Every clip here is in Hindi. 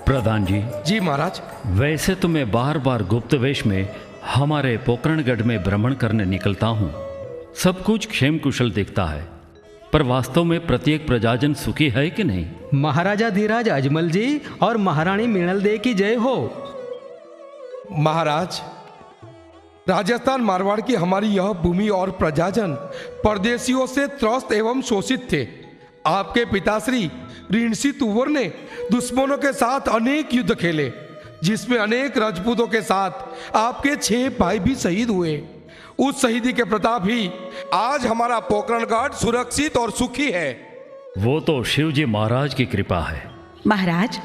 प्रधान जी। जी महाराज। वैसे तो मैं बार बार गुप्त वेश में हमारे पोकरणगढ़ में भ्रमण करने निकलता हूँ। सब कुछ क्षेम कुशल दिखता है, पर वास्तव में प्रत्येक प्रजाजन सुखी है कि नहीं? महाराजा धीराज अजमल जी और महारानी मृणाल देवी की जय हो। महाराज, राजस्थान मारवाड़ की हमारी यह भूमि और प्रजाजन परदेशियों से त्रस्त एवं शोषित थे। आपके पिताश्री ऋषि तुवर ने दुश्मनों के साथ अनेक युद्ध खेले, जिसमें अनेक राजपूतों के साथ आपके 6 भाई भी शहीद हुए। उस शहीदी के प्रताप ही आज हमारा पोकरणगढ़ सुरक्षित और सुखी है। वो तो शिवजी महाराज की कृपा है। महाराज,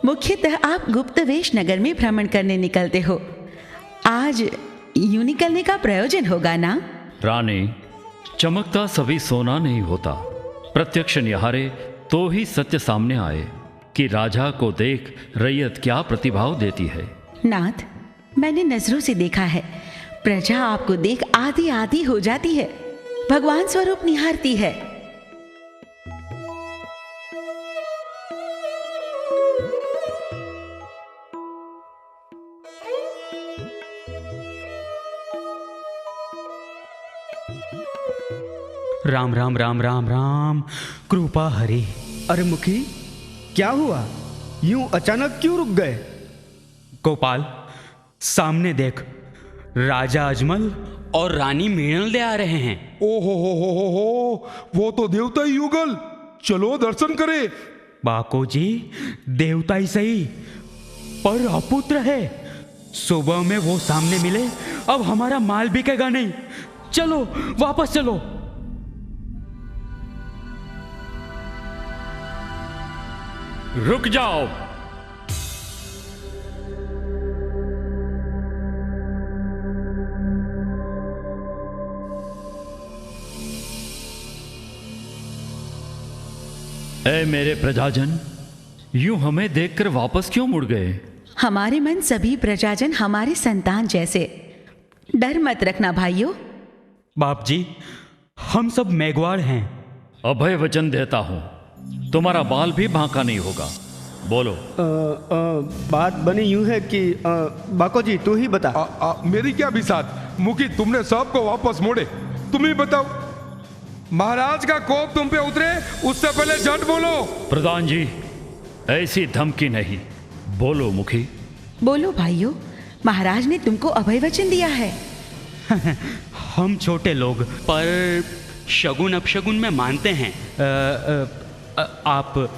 मुख्यतः आप गुप्तवेश नगर में भ्रमण करने निकलते हो। आज यूं निकलने का प्रयोजन होगा ना? रानी, चमकता सभी सोना नहीं होता। प्रत्यक्ष निहारे तो ही सत्य सामने आए कि राजा को देख रैयत क्या प्रतिभाव देती है। नाथ, मैंने नजरों से देखा है, प्रजा आपको देख आधी आधी हो जाती है, भगवान स्वरूप निहारती है। राम राम राम राम राम, कृपा हरि। अरे मुखी, क्या हुआ? यूं अचानक क्यों रुक गए? गोपाल, सामने देख, राजा अजमल और रानी मृणाल दे आ रहे हैं। ओहो हो, वो तो देवता ही युगल। चलो दर्शन करें। बाको जी, देवता ही सही, पर अपुत्र है। सुबह में वो सामने मिले, अब हमारा माल बिकेगा नहीं। चलो वापस चलो। रुक जाओ। ऐ मेरे प्रजाजन, यूं हमें देखकर वापस क्यों मुड़ गए? हमारे मन सभी प्रजाजन हमारे संतान जैसे। डर मत रखना भाइयों। बाप जी, हम सब मेघवाड़ हैं। अभय वचन देता हूं, तुम्हारा बाल भी बांका नहीं होगा। बोलो। बात बनी यूं है कि बाको जी तू ही बता। मेरी क्या बिसात मुखी, तुमने सबको वापस मोड़े। तुम ही बताओ, महाराज का कोप तुम पे उतरे उससे पहले झट बोलो। प्रधान जी, ऐसी धमकी नहीं। बोलो मुखी। बोलो भाइयों, महाराज ने तुमको अभय वचन दिया है। हम छोटे लोग, पर शगुन अपशगुन में मानते हैं। आप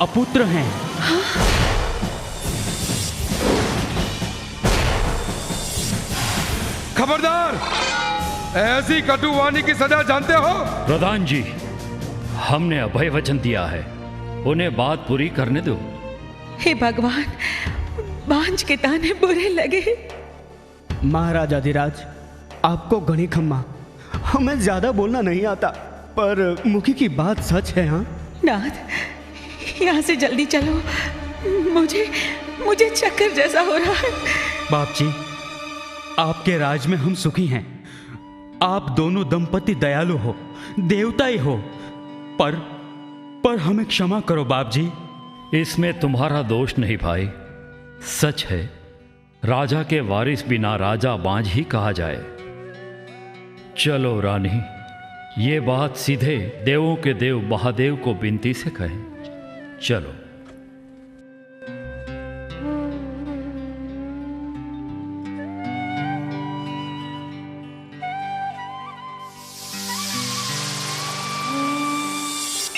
अपुत्र हैं। हाँ? खबरदार, ऐसी कटुवाणी की सजा जानते हो? प्रधान जी, हमने अभय वचन दिया है, उन्हें बात पूरी करने दो। हे भगवान, बांझ के ताने बुरे लगे। महाराजा धीराज, आपको घनी खम्मा। हमें ज्यादा बोलना नहीं आता, पर मुखी की बात सच है। हाँ नाथ, यहाँ से जल्दी चलो, मुझे चक्कर जैसा हो रहा है। बाप जी, आपके राज में हम सुखी हैं। आप दोनों दंपति दयालु हो, देवता ही हो, पर हमें क्षमा करो बाप जी। इसमें तुम्हारा दोष नहीं भाई। सच है, राजा के वारिस बिना राजा बांझ ही कहा जाए। चलो रानी, ये बात सीधे देवों के देव महादेव को विनती से कहें। चलो।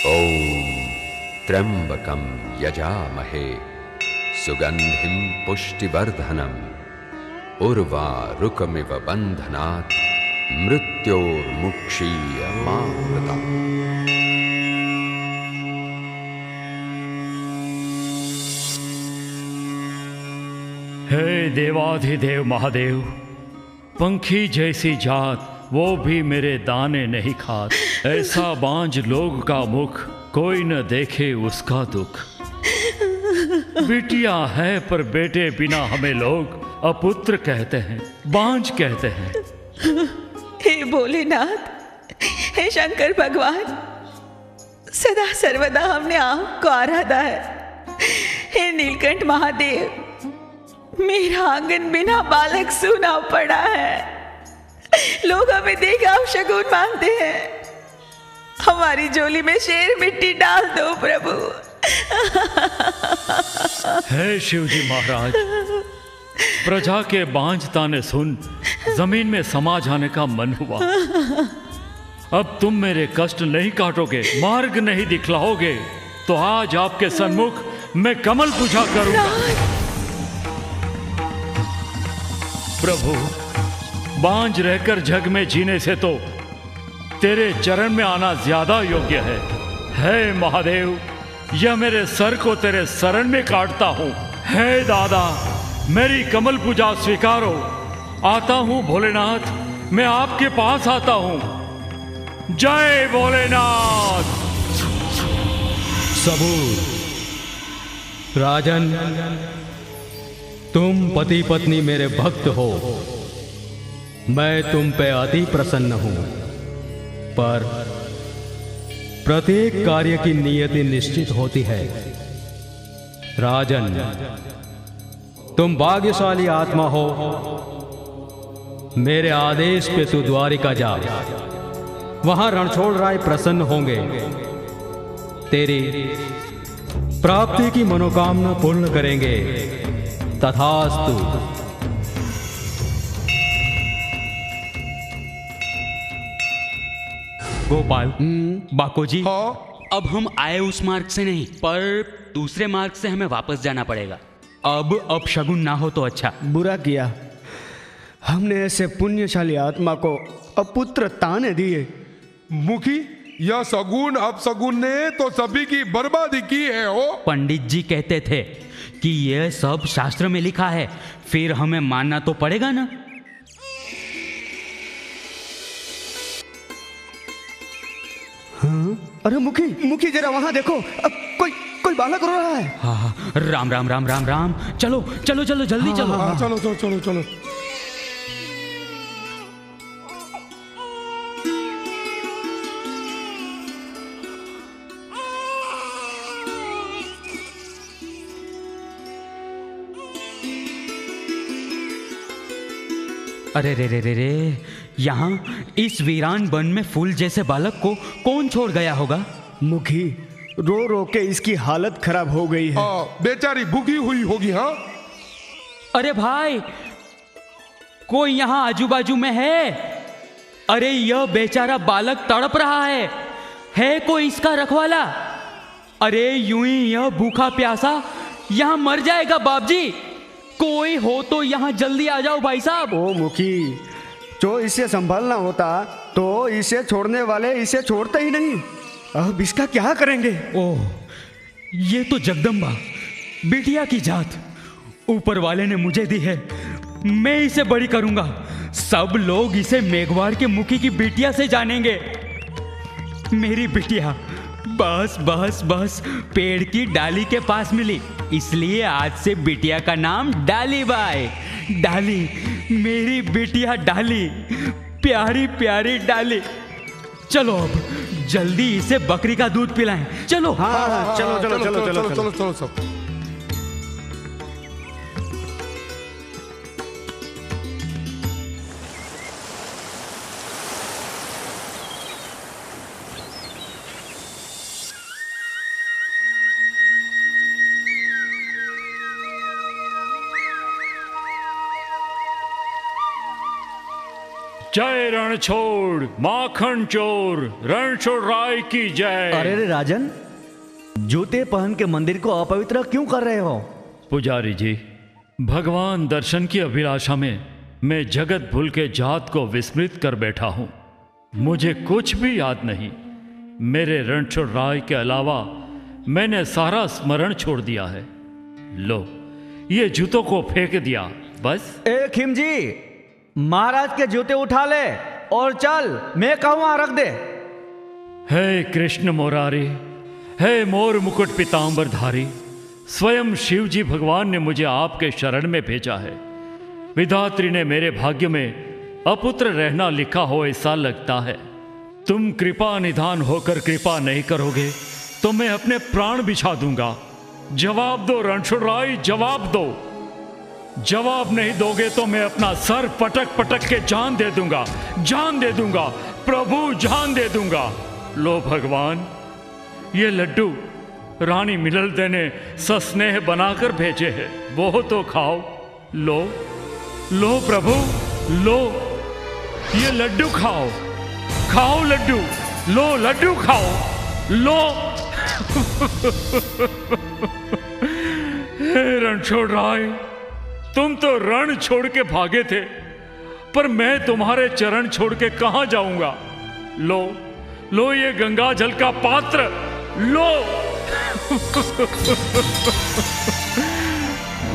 ओम त्र्यंबकं यजामहे सुगंधिं पुष्टिवर्धनम् उर्वारुकमिव बन्धनात् मृत्योर्मुक्षीयमामृतम्। हे देवाधिदेव महादेव, पंखी जैसी जात वो भी मेरे दाने नहीं खात। ऐसा बांझ लोग का मुख, कोई न देखे उसका दुख। बेटियां है पर बेटे बिना हमें लोग अपुत्र कहते हैं, बांझ कहते हैं। हे भोलेनाथ, हे शंकर भगवान, सदा सर्वदा हमने आपको आराधा है। नीलकंठ महादेव, मेरा आंगन बिना बालक सूना पड़ा है। लोग हमें देख अपशगुन मानते हैं। हमारी झोली में शेर मिट्टी डाल दो प्रभु। हे शिवजी महाराज, प्रजा के बांझ ताने सुन जमीन में समा जाने का मन हुआ। अब तुम मेरे कष्ट नहीं काटोगे, मार्ग नहीं दिखलाओगे, तो आज आपके सन्मुख मैं कमल पूजा करूंगा। प्रभु, बांझ रहकर जग में जीने से तो तेरे चरण में आना ज्यादा योग्य है। हे महादेव, यह मेरे सर को तेरे शरण में काटता हूं। हे दादा, मेरी कमल पूजा स्वीकारो। आता हूं भोलेनाथ, मैं आपके पास आता हूं। जय भोलेनाथ। सबूत। राजन, तुम पति पत्नी मेरे भक्त हो, मैं तुम पे अति प्रसन्न हूं, पर प्रत्येक कार्य की नियति निश्चित होती है। राजन, तुम भाग्यशाली आत्मा हो। मेरे आदेश पे तू द्वारिका जा, वहां रणछोड़ राय प्रसन्न होंगे। तेरी प्राप्ति की मनोकामना पूर्ण करेंगे। तथास्तु। गोपाल, बाको जी, हाँ? अब हम आए उस मार्ग से नहीं, पर दूसरे मार्ग से हमें वापस जाना पड़ेगा। अब शगुन ना हो तो अच्छा। बुरा किया, हमने ऐसे पुण्यशाली आत्मा को अपुत्र ताने दिए। मुखी, यह सगुन अपसगुन ने तो सभी की बर्बादी की है। हो पंडित जी कहते थे कि यह सब शास्त्र में लिखा है, फिर हमें मानना तो पड़ेगा ना। अरे मुखी जरा वहां देखो, अब कोई बालक रो रहा है। हाँ, राम राम राम राम राम। चलो चलो चलो, जल्दी चलो। हाँ, चलो चलो चलो चलो। अरे रे रे रे रे, यहाँ इस वीरान वन में फूल जैसे बालक को कौन छोड़ गया होगा? मुखी, रो रो के इसकी हालत खराब हो गई है। बेचारी भूखी हुई होगी। हाँ, अरे भाई, कोई यहाँ आजू बाजू में है? अरे यह बेचारा बालक तड़प रहा है कोई इसका रखवाला? अरे यूं ही यह भूखा प्यासा यहाँ मर जाएगा बाबजी। कोई हो तो यहाँ जल्दी आ जाओ भाई साहब। ओ मुखी, जो इसे संभालना होता तो इसे छोड़ने वाले इसे छोड़ते ही नहीं। अब इसका क्या करेंगे? ओह, ये तो जगदम्बा बिटिया की जात ऊपर वाले ने मुझे दी है। मैं इसे बड़ी करूंगा। सब लोग इसे मेघवाड़ के मुखी की बिटिया से जानेंगे। मेरी बिटिया बस बस बस पेड़ की डाली के पास मिली, इसलिए आज से बिटिया का नाम डाली बाई। डाली, मेरी बिटिया डाली, प्यारी प्यारी डाली। चलो अब जल्दी इसे बकरी का दूध पिलाएं। चलो। हाँ, चलो चलो चलो चलो चलो चलो चलो सब। जय रणछोड़ माखन चोर, रणछोड़ राय की जय। अरे रे राजन, जूते पहन के मंदिर को अपवित्र क्यों कर रहे हो? पुजारी जी, भगवान दर्शन की अभिलाषा में मैं जगत भूल के जात को विस्मृत कर बैठा हूं। मुझे कुछ भी याद नहीं। मेरे रणछोड़ राय के अलावा मैंने सारा स्मरण छोड़ दिया है। लो, ये जूतों को फेंक दिया बस। ए खिमजी, महाराज के जूते उठा ले और चल, मैं कहूँ रख दे। हे कृष्ण मुरारी, हे मोर मुकुट पीतांबरधारी, स्वयं शिव जी भगवान ने मुझे आपके शरण में भेजा है। विधात्री ने मेरे भाग्य में अपुत्र रहना लिखा हो ऐसा लगता है। तुम कृपा निधान होकर कृपा नहीं करोगे तो मैं अपने प्राण बिछा दूंगा। जवाब दो रणछोड़राय, जवाब दो। जवाब नहीं दोगे तो मैं अपना सर पटक पटक के जान दे दूंगा, जान दे दूंगा प्रभु, जान दे दूंगा। लो भगवान, ये लड्डू रानी मिललदे ने सस्नेह बनाकर भेजे हैं, वो तो खाओ। लो लो प्रभु, लो ये लड्डू खाओ, खाओ लड्डू, लो लड्डू खाओ, लो। हे रणछोड़राय, तुम तो रण छोड़ के भागे थे, पर मैं तुम्हारे चरण छोड़ के कहां जाऊंगा। लो लो ये गंगा जल का पात्र, लो।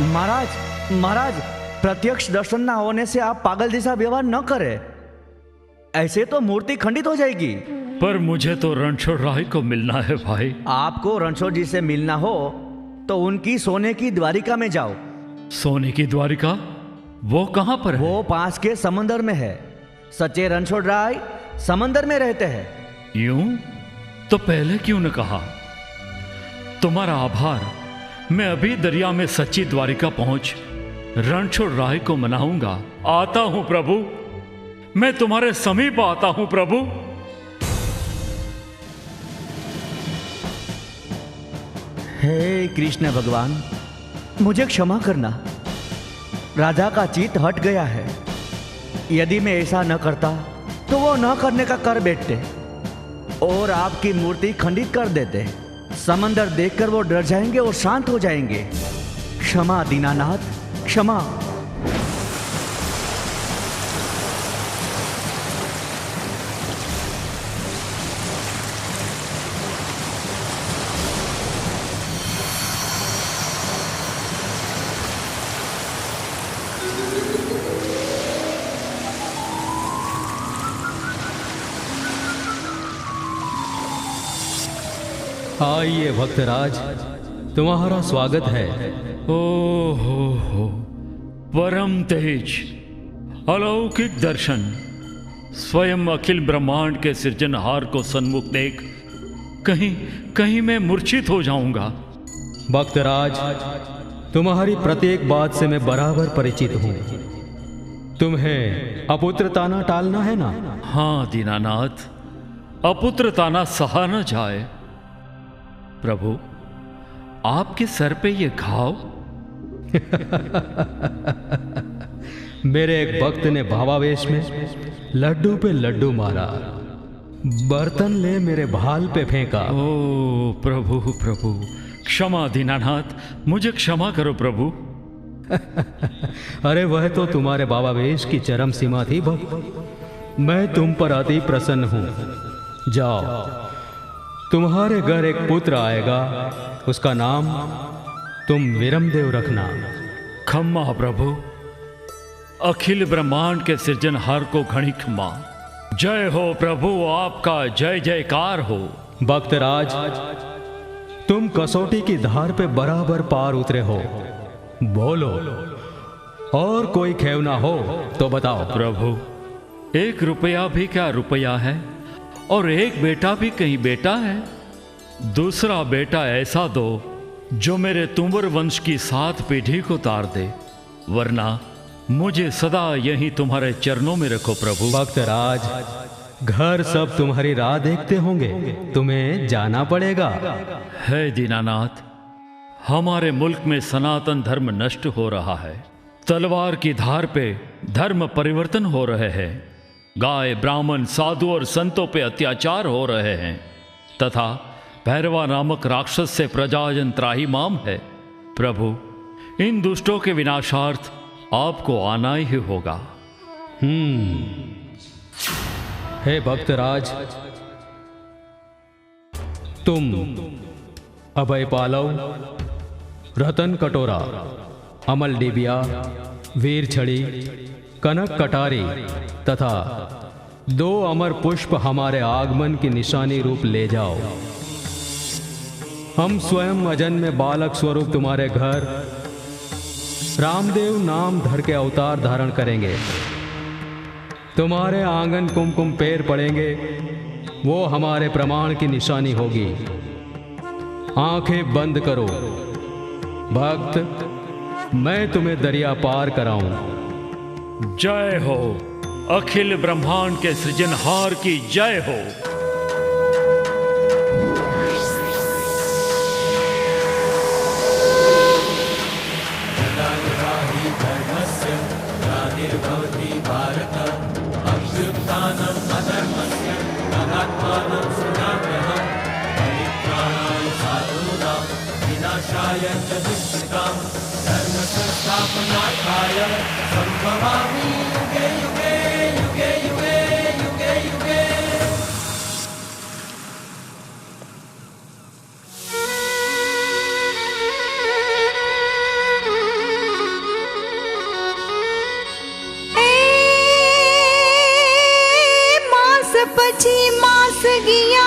महाराज, महाराज, प्रत्यक्ष दर्शन ना होने से आप पागल जैसा व्यवहार न करें, ऐसे तो मूर्ति खंडित हो जाएगी। पर मुझे तो रणछोड़राय को मिलना है भाई। आपको रणछोड़ जी से मिलना हो तो उनकी सोने की द्वारिका में जाओ। सोने की द्वारिका? वो कहां पर है? वो पास के समंदर में है। सच्चे रणछोड़राय समंदर में रहते हैं। यूं तो पहले क्यों न कहा? तुम्हारा आभार। मैं अभी दरिया में सच्ची द्वारिका पहुंच रणछोड़राय को मनाऊंगा। आता हूं प्रभु, मैं तुम्हारे समीप आता हूं प्रभु। हे कृष्ण भगवान, मुझे क्षमा करना। राजा का चित्त हट गया है। यदि मैं ऐसा न करता तो वो न करने का कर बैठते और आपकी मूर्ति खंडित कर देते। समंदर देखकर वो डर जाएंगे और शांत हो जाएंगे। क्षमा दीनानाथ, क्षमा। आइए भक्तराज, तुम्हारा स्वागत है। ओ हो, परम तेज, अलौकिक दर्शन। स्वयं अखिल ब्रह्मांड के सृजनहार को सन्मुख देख कहीं मैं मूर्छित हो जाऊंगा। भक्तराज, तुम्हारी प्रत्येक बात से मैं बराबर परिचित हूं। तुम्हें अपुत्र ताना टालना है ना? हाँ दीनानाथ, अपुत्र ताना सहा न जाए। प्रभु, आपके सर पे ये घाव? मेरे एक भक्त ने भावावेश में लड्डू पे लड्डू मारा, बर्तन ले मेरे भाल पे फेंका। ओ प्रभु प्रभु, क्षमा दीनानाथ, मुझे क्षमा करो प्रभु। अरे वह तो तुम्हारे भावावेश की चरम सीमा थी भक्त। मैं तुम पर अति प्रसन्न हूं। जाओ, तुम्हारे घर एक पुत्र आएगा, उसका नाम तुम विरमदेव रखना। खम्मा प्रभु, अखिल ब्रह्मांड के सृजनहार को घनी खम्मा। जय हो प्रभु, आपका जय जयकार हो। भक्तराज, तुम कसौटी की धार पे बराबर पार उतरे हो। बोलो, और कोई खेव ना हो तो बताओ। प्रभु, 1 रुपया भी क्या रुपया है, और एक बेटा भी कहीं बेटा है। दूसरा बेटा ऐसा दो जो मेरे तुंबर वंश की 7 पीढ़ी को तार दे, वरना मुझे सदा यहीं तुम्हारे चरणों में रखो प्रभु। भक्तराज, घर सब तुम्हारी राह देखते होंगे, तुम्हें जाना पड़ेगा। है दीनानाथ, हमारे मुल्क में सनातन धर्म नष्ट हो रहा है। तलवार की धार पे धर्म परिवर्तन हो रहे हैं। गाय, ब्राह्मण, साधु और संतों पे अत्याचार हो रहे हैं, तथा भैरवा नामक राक्षस से प्रजाजन त्राहिमाम है। प्रभु, इन दुष्टों के विनाशार्थ आपको आना ही होगा। हे भक्तराज, तुम अभय पालव, रतन कटोरा, अमल डिबिया, वीर छड़ी, कनक कटारी तथा 2 अमर पुष्प हमारे आगमन की निशानी रूप ले जाओ। हम स्वयं अजन में बालक स्वरूप तुम्हारे घर रामदेव नाम धर के अवतार धारण करेंगे। तुम्हारे आंगन कुमकुम पैर पड़ेंगे, वो हमारे प्रमाण की निशानी होगी। आंखें बंद करो भक्त, मैं तुम्हें दरिया पार कराऊं। जय हो अखिल ब्रह्मांड के सृजनहार की जय हो। પછી માસ ગયા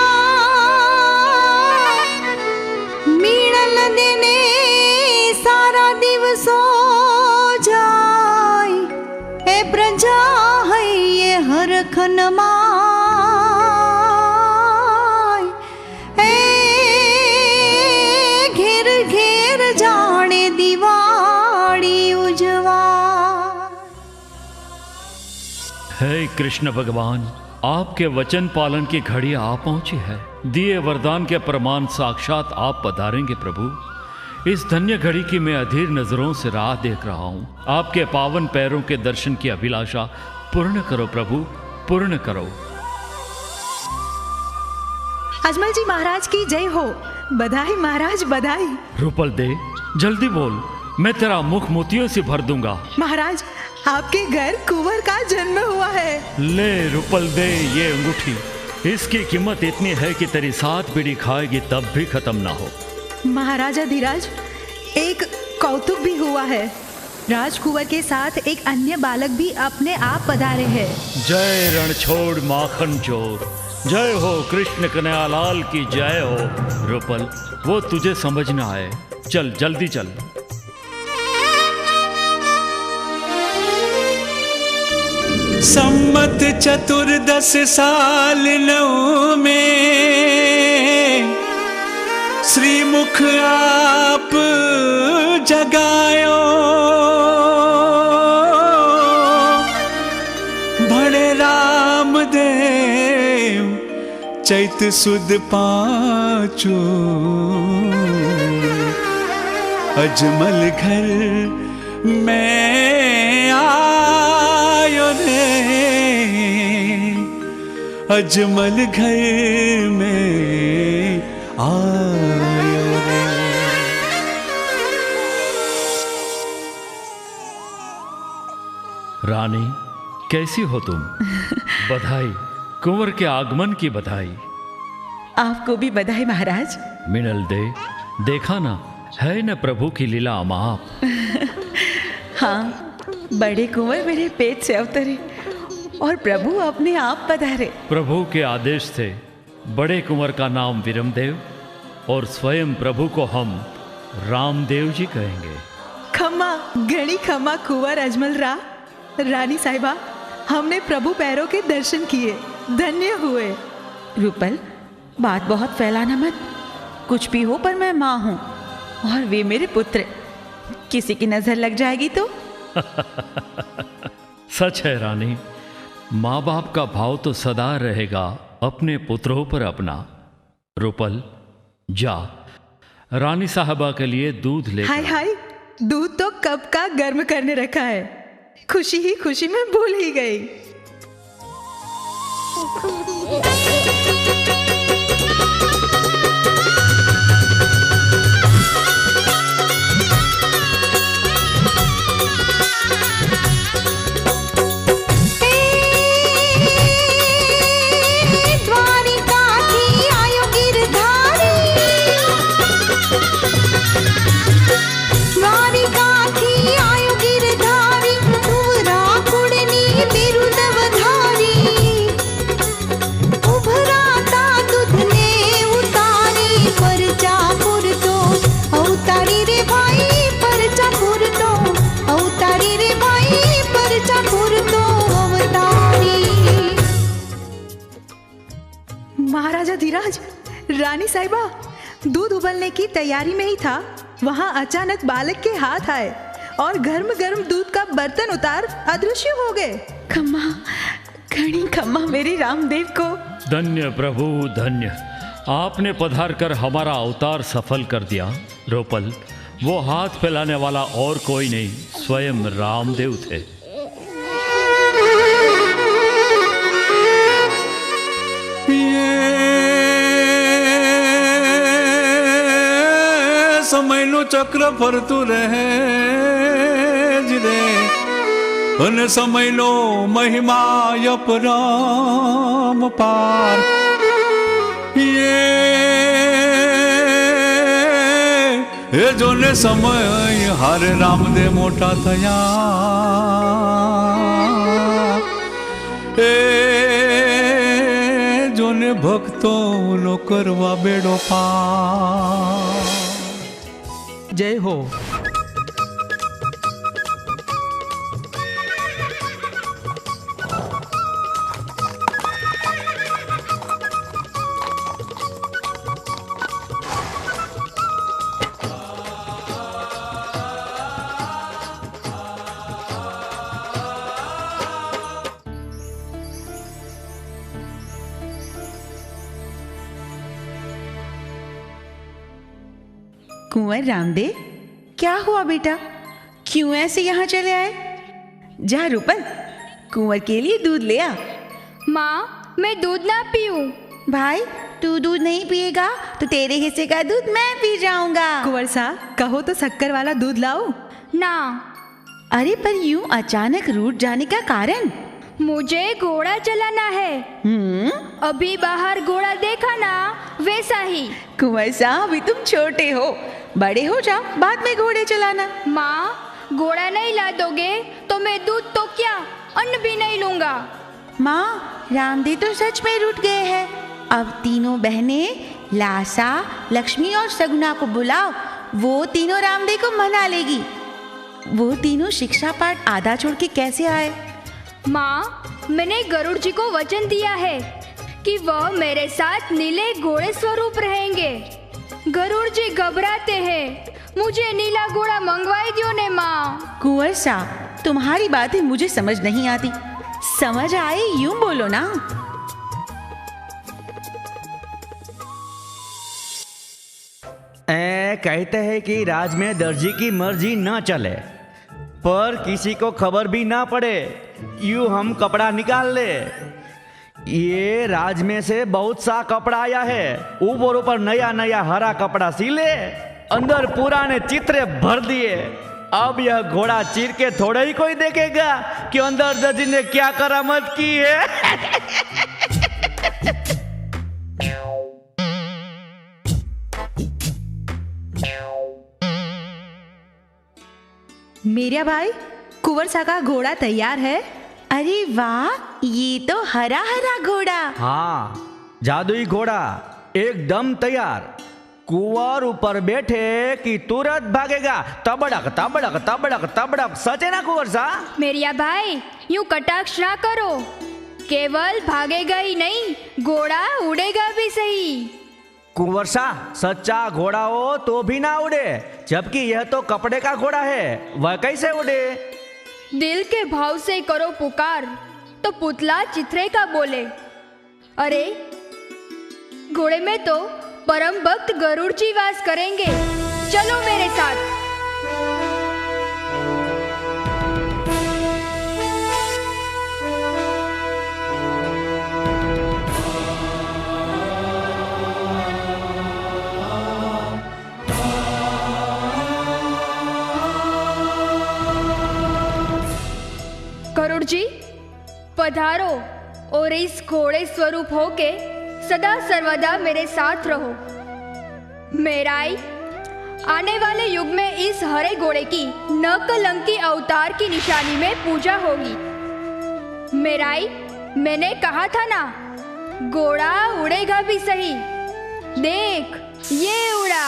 મીણલ દેને સારા દિવસો જાય એ પ્રજા હૈ હરખન માય એ ઘેર ઘેર જાણે દિવાળી ઉજવા। हे कृष्ण भगवान, आपके वचन पालन की घड़ी आ पहुंची है। दिए वरदान के प्रमाण साक्षात आप पधारेंगे प्रभु। इस धन्य घड़ी की मैं अधीर नजरों से राह देख रहा हूं। आपके पावन पैरों के दर्शन की अभिलाषा पूर्ण करो प्रभु, पूर्ण करो। अजमल जी महाराज की जय हो। बधाई महाराज, बधाई। रुपल दे, जल्दी बोल, मैं तेरा मुख मोतियों से भर दूंगा। महाराज, आपके घर कुंवर का जन्म हुआ है। ले रुपल दे ये अंगूठी। इसकी कीमत इतनी है कि तेरी 7 बीड़ी खाएगी तब भी खत्म ना हो। महाराजा धीराज, एक कौतुक भी हुआ है। राजकुंवर के साथ एक अन्य बालक भी अपने आप पधारे हैं। जय रणछोड़ माखन चोर, जय हो कृष्ण कन्हैयालाल की जय हो। रुपल, वो तुझे समझ ना आए, चल जल्दी चल। सम्मत चतुर्दश साल नौ में श्रीमुख आप जगायो। बड़े रामदेव चैत सुद पाँचो अजमल घर में आयो रे। अजमल घर में आयो रे। रानी, कैसी हो तुम? बधाई, कुंवर के आगमन की बधाई। आपको भी बधाई महाराज। मिनल दे, देखा ना, है न प्रभु की लीला अमाप। हाँ, बड़े कुंवर मेरे पेट से अवतरे और प्रभु अपने आप पधारे। प्रभु के आदेश से बड़े कुंवर का नाम विरमदेव और स्वयं प्रभु को हम रामदेव जी कहेंगे। खम्मा, घड़ी खम्मा कुंवर अजमल रा। रानी साहिबा, हमने प्रभु पैरों के दर्शन किए, धन्य हुए। रूपल, बात बहुत फैलाना मत। कुछ भी हो पर मैं माँ हूँ और वे मेरे पुत्र। किसी की नजर लग जाएगी तो? सच है रानी, माँ बाप का भाव तो सदा रहेगा अपने पुत्रों पर अपना। रूपल, जा रानी साहबा के लिए दूध ले। हाय हाय, दूध तो कब का गर्म करने रखा है। खुशी ही खुशी में भूल ही गई। महाराजा धीराज, रानी साहिबा, दूध उबलने की तैयारी में ही था वहाँ अचानक बालक के हाथ आए और गर्म गर्म दूध का बर्तन उतार अदृश्य हो गए। खम्मा, घड़ी खम्मा मेरे रामदेव को। धन्य प्रभु धन्य, आपने पधार कर हमारा अवतार सफल कर दिया। रोपल, वो हाथ फैलाने वाला और कोई नहीं, स्वयं रामदेव थे। સમયનું ચક્ર ફરતું રહે જ રે, અને સમયનો મહિમા અપરમ પાર। એ જોને સમય હારે રામદેવ મોટા થયા, એ જોને ભક્તોનો કરવા બેડો પાર। जय हो। कुंवर रामदेव, क्या हुआ बेटा? क्यों ऐसे यहाँ चले आए? जा रूपल, कुंवर के लिए दूध ले आ। माँ, मैं दूध ना पीऊं। भाई, तू दूध नहीं पिएगा तो तेरे हिस्से का दूध मैं पी जाऊंगा। कुंवर साहब, कहो तो शक्कर वाला दूध लाओ। ना। अरे पर यूं अचानक रूठ जाने का कारण? मुझे घोड़ा चलाना है। अभी बाहर घोड़ा देखा ना, वैसा ही। कुंवर साहब, अभी तुम छोटे हो, बड़े हो जाओ, बाद में घोड़े चलाना। माँ, घोड़ा नहीं ला दोगे तो मैं दूध तो क्या, अन्न भी नहीं लूंगा। माँ, रामदेव तो सच में रूठ गए हैं। अब तीनों बहनें लासा, लक्ष्मी और सगुना को बुलाओ, वो तीनों रामदेव को मना लेगी। वो तीनों शिक्षा पाठ आधा छोड़ के कैसे आए? माँ, मैंने गरुड़ जी को वचन दिया है कि वह मेरे साथ नीले घोड़े स्वरूप रहेंगे। गरुड़ जी घबराते हैं, मुझे नीला घोड़ा मंगवाई दो ने माँ। कुंवर साहब, तुम्हारी बातें मुझे समझ नहीं आती। समझ आए यूं बोलो ना। कहते हैं कि राज में दर्जी की मर्जी न चले, पर किसी को खबर भी ना पड़े, यूं हम कपड़ा निकाल ले। ये राज में से बहुत सा कपड़ा आया है, ऊपर नया नया हरा कपड़ा सिले, अंदर पुराने चित्रे भर दिए। अब यह घोड़ा चीर के थोड़ा ही कोई देखेगा कि अंदर दर्जी ने क्या करामत की है। मेरा भाई, कुंवर सा का घोड़ा तैयार है। अरे वाह, ये तो हरा हरा घोड़ा। हाँ, जादुई घोड़ा एकदम तैयार। कुंवर ऊपर बैठे कि तुरंत भागेगा, तबड़क तबड़क तबड़क तबड़क। सच है ना कुंवर सा? मेरिया भाई, यूं कटाक्ष ना करो, केवल भागेगा ही नहीं, घोड़ा उड़ेगा भी सही। कुंवर सा, सच्चा घोड़ा हो तो भी ना उड़े, जबकि यह तो कपड़े का घोड़ा है, वह कैसे उड़े? दिल के भाव से करो पुकार तो पुतला चित्रे का बोले। अरे, घोड़े में तो परम भक्त गरुड़ जी वास करेंगे, चलो मेरे साथ। गरुड़ जी, पधारो और इस घोड़े स्वरूप होके सदा सर्वदा मेरे साथ रहो। मेराई, आने वाले युग में इस हरे घोड़े की नकलंकी अवतार की निशानी में पूजा होगी। मेराई, मैंने कहा था ना, घोड़ा उड़ेगा भी सही। देख, ये उड़ा।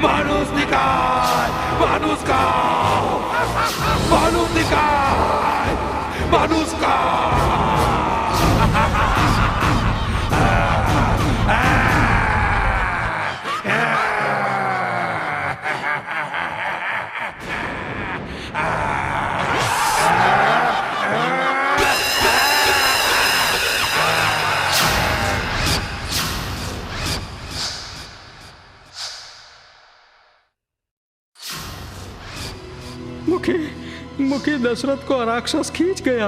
मानुस निकाय, मानुस का, मानुस निकाय, मानुस का। मुखी दशरथ को राक्षस खींच गया,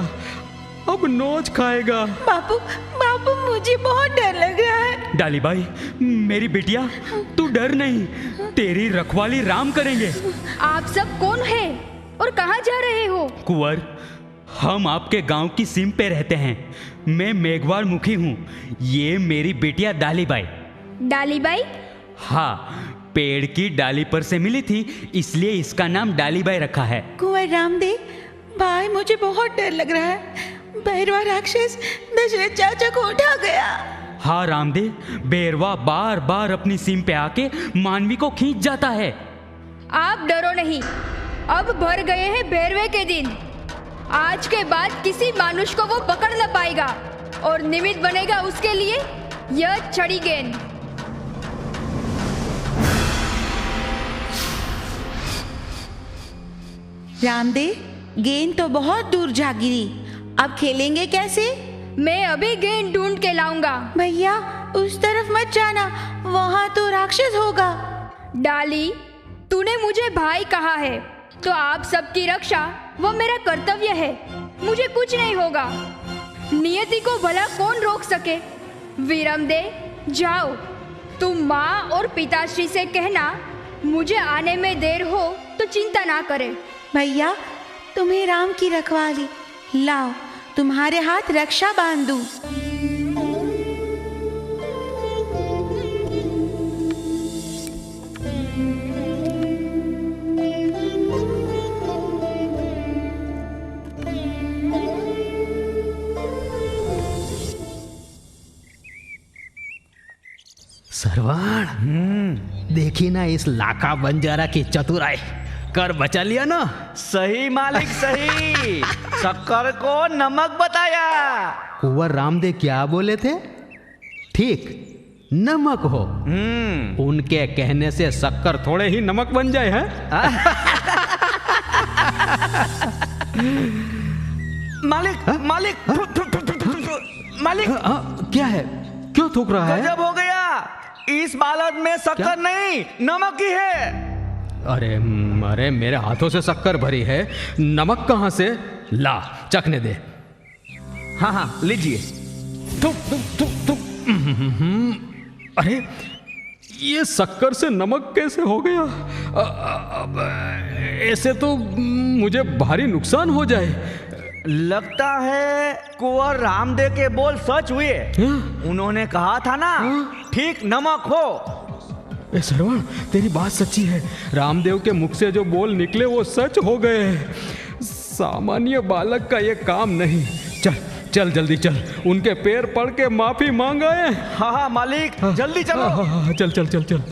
अब नोच खाएगा। बापू बापू मुझे बहुत डर लग रहा है। डालीबाई, मेरी बिटिया, तू डर नहीं, तेरी रखवाली राम करेंगे। आप सब कौन है और कहाँ जा रहे हो? कुंवर, हम आपके गांव की सीम पे रहते हैं। मैं मेघवार मुखी हूँ। ये मेरी बिटिया डालीबाई। डालीबाई? हाँ, पेड़ की डाली पर से मिली थी, इसलिए इसका नाम डालीबाई रखा है। कुंवर रामदेव भाई, मुझे बहुत डर लग रहा है। भैरवा राक्षस दशरथ चाचा को उठा गया। हाँ रामदेव, भैरवा बार बार अपनी सीम पे आके मानवी को खींच जाता है। आप डरो नहीं, अब भर गए हैं भैरवे के दिन। आज के बाद किसी मनुष्य को वो पकड़ न पाएगा और निमित्त बनेगा उसके लिए यह छड़ी गेंद। रामदेव, गेंद तो बहुत दूर जा गिरी, अब खेलेंगे कैसे? मैं अभी गेंद ढूंढ के लाऊंगा। भैया, उस तरफ मत जाना, वहाँ तो राक्षस होगा। डाली, तूने मुझे भाई कहा है तो आप सबकी रक्षा वो मेरा कर्तव्य है। मुझे कुछ नहीं होगा। नियति को भला कौन रोक सके। वीरमदे, जाओ, तुम माँ और पिताश्री से कहना मुझे आने में देर हो तो चिंता ना करे। भैया, तुम्हें राम की रखवाली, लाओ तुम्हारे हाथ रक्षा बांधूं। सरवण, देखी ना इस लाका बंजारा की चतुराई, कर बचा लिया ना। सही मालिक सही। शक्कर को नमक बताया। कुंवर रामदेव क्या बोले थे? ठीक, नमक हो। उनके कहने से शक्कर थोड़े ही नमक बन जाए हैं। मालिक मालिक मालिक, क्या है? क्यों थूक रहा है? गजब हो गया, इस बालक में शक्कर नहीं नमक ही है। अरे मेरे हाथों से शक्कर भरी है, नमक कहाँ से? ला, चखने दे। हाँ हाँ, लीजिए। अरे, ये शक्कर से नमक कैसे हो गया? अब ऐसे तो मुझे भारी नुकसान हो जाए। लगता है कुंवर रामदेव के बोल सच हुए। उन्होंने कहा था ना, ठीक नमक हो। ए सरवण, तेरी बात सच्ची है। रामदेव के मुख से जो बोल निकले वो सच हो गए। सामान्य बालक का ये काम नहीं। चल चल जल्दी चल, उनके पैर पड़ के माफी मांग आए। हाँ हाँ मालिक, जल्दी चलो। हाँ, चल चल चल चल।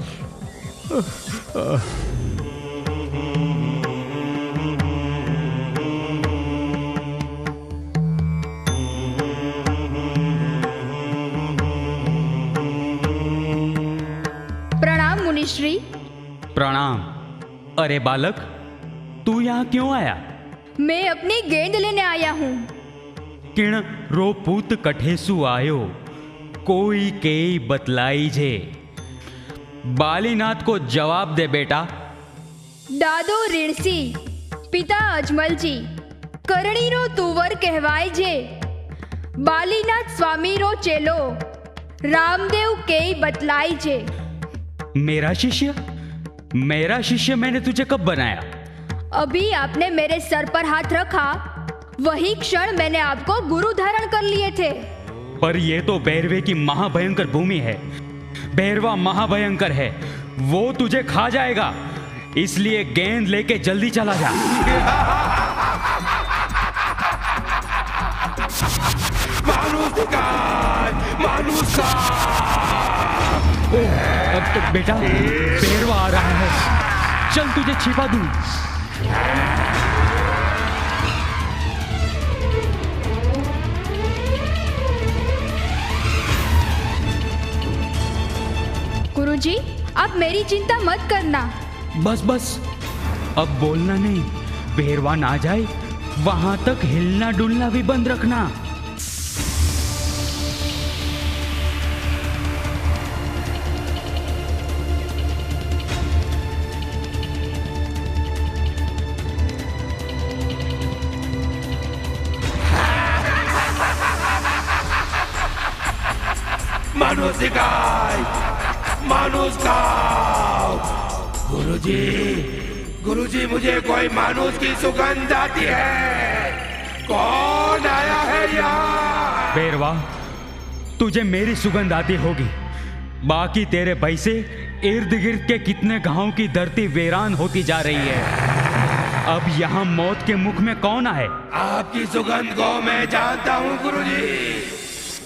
मुनिश्री। प्रणाम। अरे बालक, तू यहाँ क्यों आया? मैं अपनी गेंद लेने आया हूँ। किण रो पूत कठेसु आयो, कोई केई बतलाई जे। बालीनाथ को जवाब दे बेटा। दादो ऋषि, पिता अजमल जी, करणी रो तुवर कहवाय जे। बालीनाथ स्वामी रो चेलो, रामदेव केई बतलाई जे। मेरा शिष्य मैंने तुझे कब बनाया? अभी आपने मेरे सर पर हाथ रखा, वही क्षण मैंने आपको गुरु धारण कर लिए थे। पर यह तो भैरवे की महाभयंकर भूमि है। भैरवा महाभयंकर है, वो तुझे खा जाएगा। इसलिए गेंद लेके जल्दी चला जा। बेटा, पेरवा आ रहा है, चल तुझे छिपा दूं। गुरुजी, आप मेरी चिंता मत करना। बस बस, अब बोलना नहीं, पेरवा ना जाए वहां तक हिलना डुलना भी बंद रखना। मानुष सिखाए, मानुष खाओ। गुरुजी, गुरुजी, मुझे कोई मानुष की सुगंध आती है। कौन आया है यहाँ? पेरवा, तुझे मेरी सुगंध आती होगी, बाकी तेरे भय से इर्द गिर्द के कितने गांव की धरती वीरान होती जा रही है। अब यहाँ मौत के मुख में कौन आए? आपकी सुगंध को मैं जानता हूँ गुरुजी,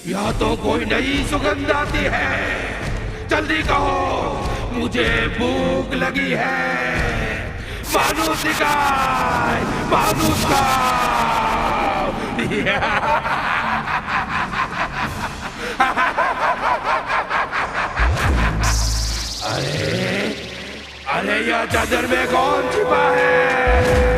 यह तो कोई नई सुगंध आती है। जल्दी कहो, मुझे भूख लगी है। मानुष सिखाए, मानुष खाओ। अरे अरे, यह चादर में कौन छिपा है?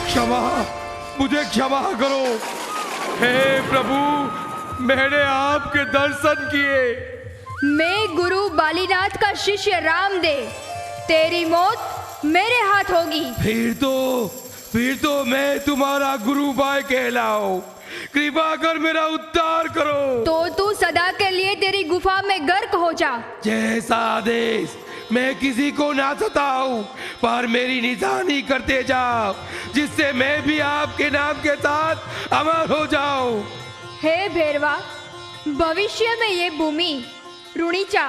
क्षमा, मुझे क्षमा करो। हे प्रभु, मैंने आपके दर्शन किए। मैं गुरु बालीनाथ का शिष्य रामदेव, तेरी मौत मेरे हाथ होगी। फिर तो मैं तुम्हारा गुरु भाई कहलाऊं। कृपा कर मेरा उद्धार करो। तो तू सदा के लिए तेरी गुफा में गर्क हो जा। जैसा आदेश। मैं किसी को ना सताऊं, पर मेरी निशानी करते जाओ, जिससे मैं भी आपके नाम के साथ अमर हो जाऊं। हे भैरवा, भविष्य में ये भूमि रुणिचा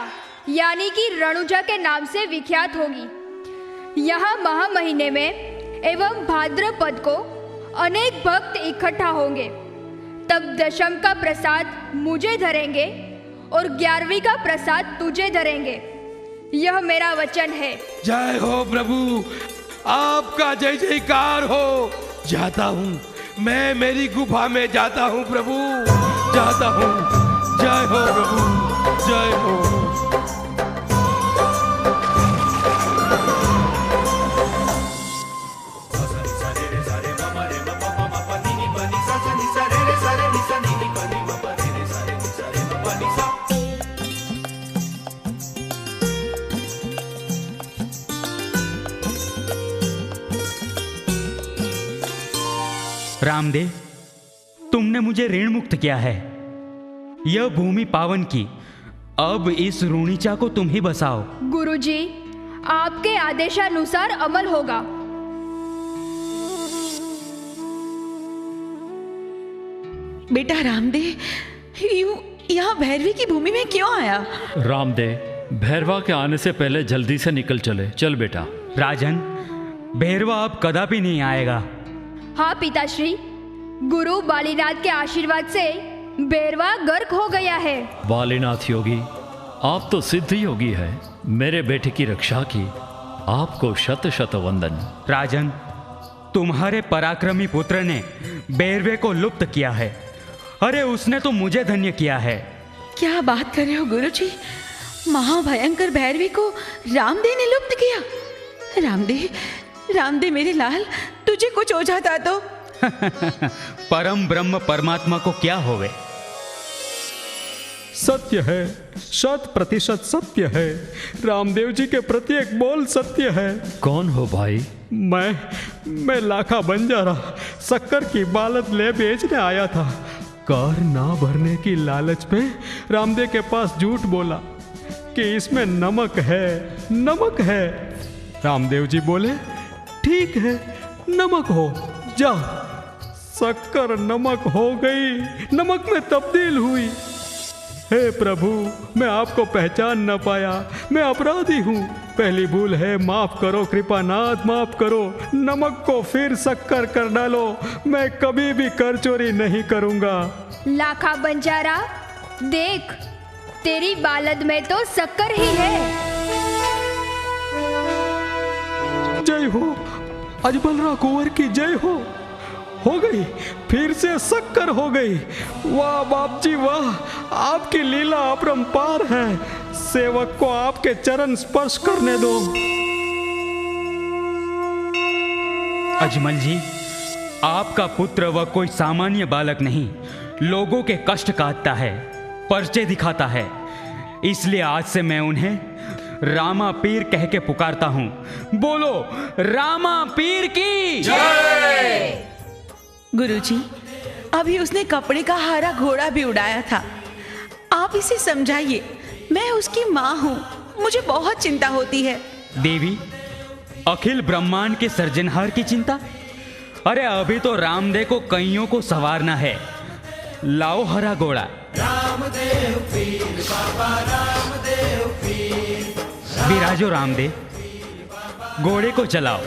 यानी कि रणुजा के नाम से विख्यात होगी। यहाँ महा महीने में एवं भाद्रपद को अनेक भक्त इकट्ठा होंगे। तब दशम का प्रसाद मुझे धरेंगे और 11वीं का प्रसाद तुझे धरेंगे। यह मेरा वचन है। जय हो प्रभु, आपका जय जयकार हो। जाता हूँ, मैं मेरी गुफा में जाता हूँ प्रभु, जाता हूँ। जय हो प्रभु, जय हो। रामदेव, तुमने मुझे ऋण मुक्त किया है, यह भूमि पावन की। अब इस रूणीचा को तुम ही बसाओ। गुरुजी, आपके आदेशानुसार अमल होगा। बेटा रामदेव, यूं यहाँ भैरवी की भूमि में क्यों आया? रामदेव, भैरवा के आने से पहले जल्दी से निकल चले। चल बेटा। राजन, भैरवा अब कदापि नहीं आएगा। हाँ पिताश्री, गुरु बालीनाथ के आशीर्वाद से भैरवा गर्क हो गया है। बालीनाथ योगी, आप तो सिद्ध योगी है। मेरे बेटे की रक्षा की, आपको शत शत वंदन। राजन, तुम्हारे पराक्रमी पुत्र ने भैरवे को लुप्त किया है। अरे उसने तो मुझे धन्य किया है। क्या बात कर रहे हो गुरुजी? महाभयंकर भैरवी को रामदेव ने लुप्त किया? रामदेव, रामदेव मेरे लाल, तुझे कुछ हो जाता तो? परम ब्रह्म परमात्मा को क्या होवे? सत्य है, 100% सत्य है। रामदेव जी के प्रत्येक बोल सत्य है। कौन हो भाई? मैं लाखा बंजारा शक्कर की बालद ले बेचने आया था। कर ना भरने की लालच में रामदेव के पास झूठ बोला कि इसमें नमक है, नमक है। रामदेव जी बोले ठीक है, नमक हो जा। शक्कर नमक हो गई, नमक में तब्दील हुई। हे प्रभु, मैं आपको पहचान न पाया, मैं अपराधी हूँ। पहली भूल है, माफ करो कृपानाथ, माफ करो। नमक को फिर शक्कर कर डालो, मैं कभी भी कर चोरी नहीं करूँगा। लाखा बंजारा, देख, तेरी बालद में तो शक्कर ही है। जय हो, अजबलरा कुंवर की जय हो गई, फिर से शक्कर हो गई। वाह बाप जी वाह, आपकी लीला अपरंपार है। सेवक को आपके चरण स्पर्श करने दो। अजमल जी, आपका पुत्र वह कोई सामान्य बालक नहीं, लोगों के कष्ट काटता है, पर्चे दिखाता है। इसलिए आज से मैं उन्हें रामा पीर कह के पुकारता हूं। बोलो रामा पीर की जय। गुरुजी, अभी उसने कपड़े का हरा घोड़ा भी उड़ाया था। आप इसे समझाइए, मैं उसकी माँ हूँ, मुझे बहुत चिंता होती है। देवी, अखिल ब्रह्मांड के सृजनहार की चिंता? अरे अभी तो रामदेव को कईयों को सवारना है। लाओ हरा घोड़ा। रामदेव पीर बाबा, रामदेव पीर। विराजो रामदेव, घोड़े को चलाओ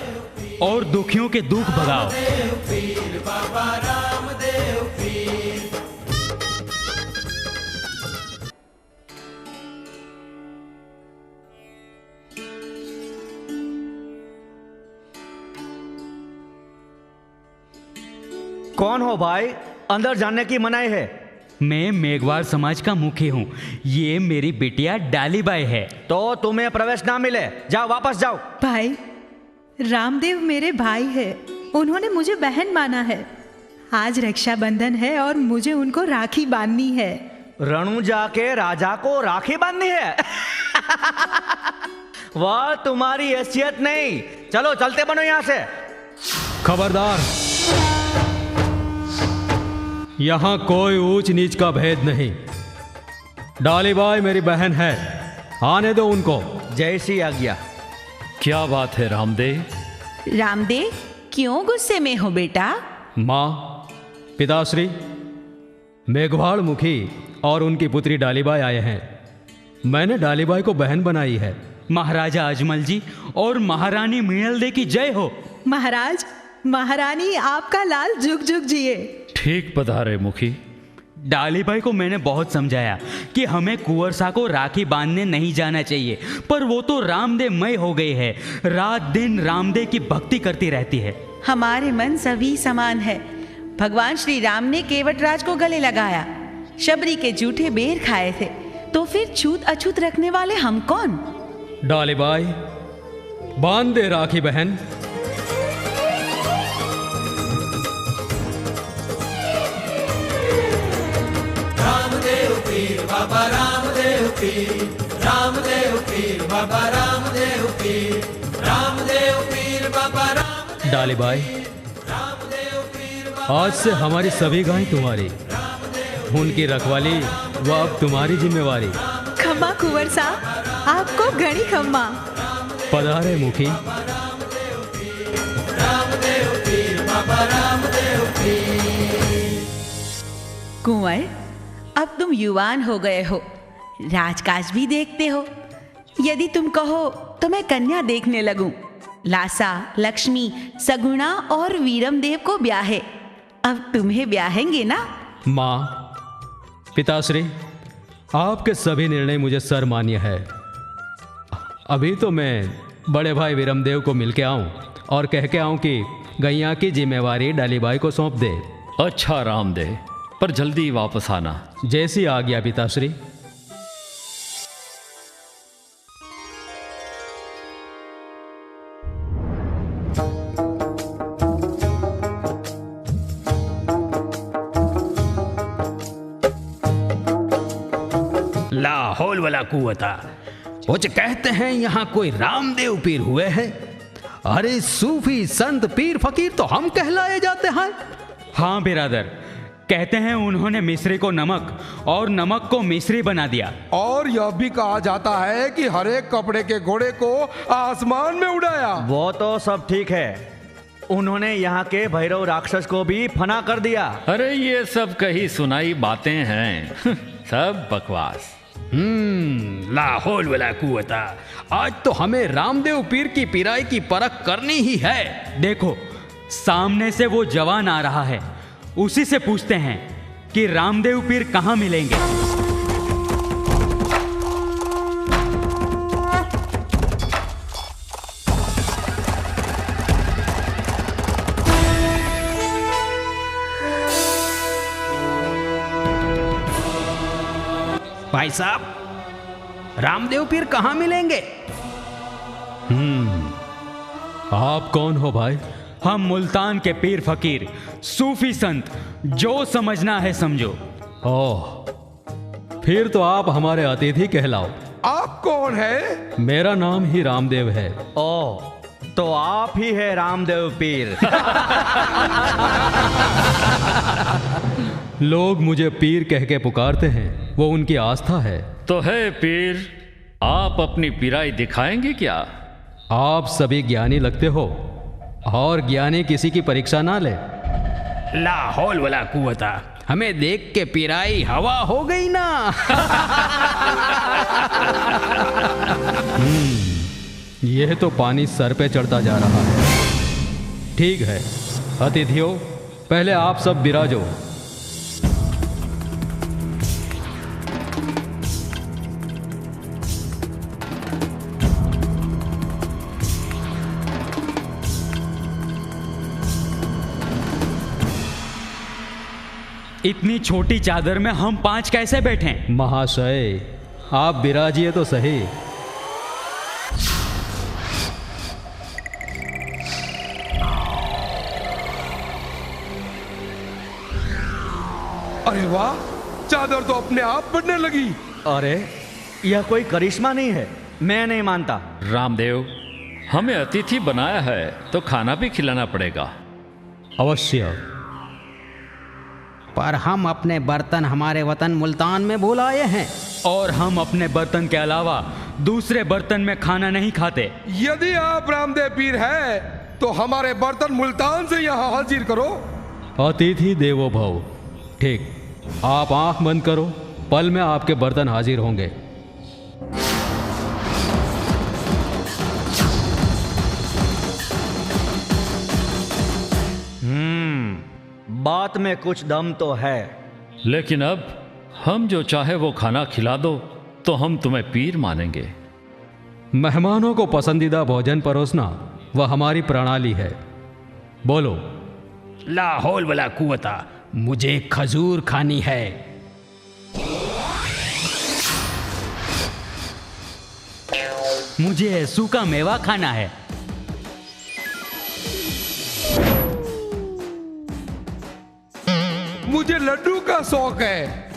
और दुखियों के दुख भगाओ। रामदेव पीर बाबा, रामदेव पीर। कौन हो भाई? अंदर जाने की मनाही है। मैं मेघवार समाज का मुखी हूँ। ये मेरी बिटिया डालीबाई है। तो तुम्हें प्रवेश ना मिले, जाओ वापस जाओ। भाई, रामदेव मेरे भाई है, उन्होंने मुझे बहन माना है। आज रक्षाबंधन है और मुझे उनको राखी बांधनी है। रणु जाके राजा को राखी बांधनी है? वह तुम्हारी हैसियत नहीं। चलो चलते बनो यहाँ से। खबरदार, यहाँ कोई ऊंच नीच का भेद नहीं। डालीबाई मेरी बहन है, आने दो उनको। जैसी आज्ञा। क्या बात है रामदेव? रामदेव, क्यों गुस्से में हो बेटा? माँ, पिताश्री, मेघवाड़ मुखी और उनकी पुत्री डालीबाई आए हैं। मैंने डालीबाई को बहन बनाई है। महाराजा अजमल जी और महारानी मीणलदे की जय हो। महाराज, महारानी, आपका लाल जुग जुग जिए। ठीक पधारे मुखी। डालीबाई को मैंने बहुत समझाया कि हमें कुंवरसा को राखी बांधने नहीं जाना चाहिए, पर वो तो रामदेवमय हो गई है। रात दिन रामदेव की भक्ति करती रहती है। हमारे मन सभी समान है। भगवान श्री राम ने केवटराज को गले लगाया, शबरी के जूठे बेर खाए थे, तो फिर छूत अछूत रखने वाले हम कौन? डालीबाई, बांध दे राखी बहन। रामदेव पीर बाबा, रामदेव पीर। रामदेव पीर बाबा, रामदेव पीर। रामदेव पीर बाबा, रामदेव। डालीबाई, रामदेव पीर बाबा। आज से हमारी सभी गायें तुम्हारी, उनकी रखवाली वो अब तुम्हारी जिम्मेवारी। खम्मा कुंवर साहब, आपको घड़ी खम्मा। पधारे मुखी। कुंवर, अब तुम युवान हो गए हो, राजकाज भी देखते हो। यदि तुम कहो तो मैं कन्या देखने लगूं। लासा, लक्ष्मी, सगुणा और वीरमदेव को ब्याहे। अब तुम्हें ब्याहेंगे ना? माँ, पिताश्री, आपके सभी निर्णय मुझे सर्वमान्य है। अभी तो मैं बड़े भाई वीरमदेव को मिलके आऊं और कह के आऊं कि गैया की जिम्मेवारी डालीबाई को सौंप दे। अच्छा रामदेव, पर जल्दी वापस आना। जैसी आज्ञा पिताश्री। लाहौल वाला कुवता, कुछ कहते हैं यहाँ कोई रामदेव पीर हुए हैं। अरे सूफी संत पीर फकीर तो हम कहलाए जाते हैं। हाँ बिरादर, कहते हैं उन्होंने मिस्री को नमक और नमक को मिस्री बना दिया। और यह भी कहा जाता है कि हर एक कपड़े के घोड़े को आसमान में उड़ाया। वो तो सब ठीक है, उन्होंने यहाँ के भैरव राक्षस को भी फना कर दिया। अरे ये सब कही सुनाई बातें हैं, सब बकवास। लाहौल वाला कुवता, आज तो हमें रामदेव पीर की पिराई की परख करनी ही है। देखो, सामने से वो जवान आ रहा है, उसी से पूछते हैं कि रामदेव पीर कहाँ मिलेंगे। भाई साहब, रामदेव पीर कहाँ मिलेंगे? आप कौन हो भाई? हम मुल्तान के पीर फकीर, सूफी संत, जो समझना है समझो। ओह, फिर तो आप हमारे अतिथि कहलाओ। आप कौन है? मेरा नाम ही रामदेव है। ओह, तो आप ही है रामदेव पीर। लोग मुझे पीर कह के पुकारते हैं, वो उनकी आस्था है। तो है पीर, आप अपनी पिराई दिखाएंगे क्या? आप सभी ज्ञानी लगते हो, और ज्ञानी किसी की परीक्षा ना ले। लाहौल वाला कुवता, हमें देख के पिराई हवा हो गई ना। यह तो पानी सर पे चढ़ता जा रहा है। ठीक है अतिथियों, पहले आप सब विराजो। इतनी छोटी चादर में हम 5 कैसे बैठें? महाशय, आप विराजिए तो सही। अरे वाह, चादर तो अपने आप बढ़ने लगी। अरे यह कोई करिश्मा नहीं है, मैं नहीं मानता। रामदेव, हमें अतिथि बनाया है तो खाना भी खिलाना पड़ेगा। अवश्य, पर हम अपने बर्तन हमारे वतन मुल्तान में भूल आए हैं, और हम अपने बर्तन के अलावा दूसरे बर्तन में खाना नहीं खाते। यदि आप रामदेव पीर है तो हमारे बर्तन मुल्तान से यहाँ हाजिर करो। अतिथि देवो भव। ठीक, आप आंख बंद करो, पल में आपके बर्तन हाजिर होंगे। बात में कुछ दम तो है, लेकिन अब हम जो चाहे वो खाना खिला दो तो हम तुम्हें पीर मानेंगे। मेहमानों को पसंदीदा भोजन परोसना वह हमारी प्रणाली है। बोलो। लाहौल वाला कुवता, मुझे खजूर खानी है। मुझे सूखा मेवा खाना है। मुझे लड्डू का शौक है।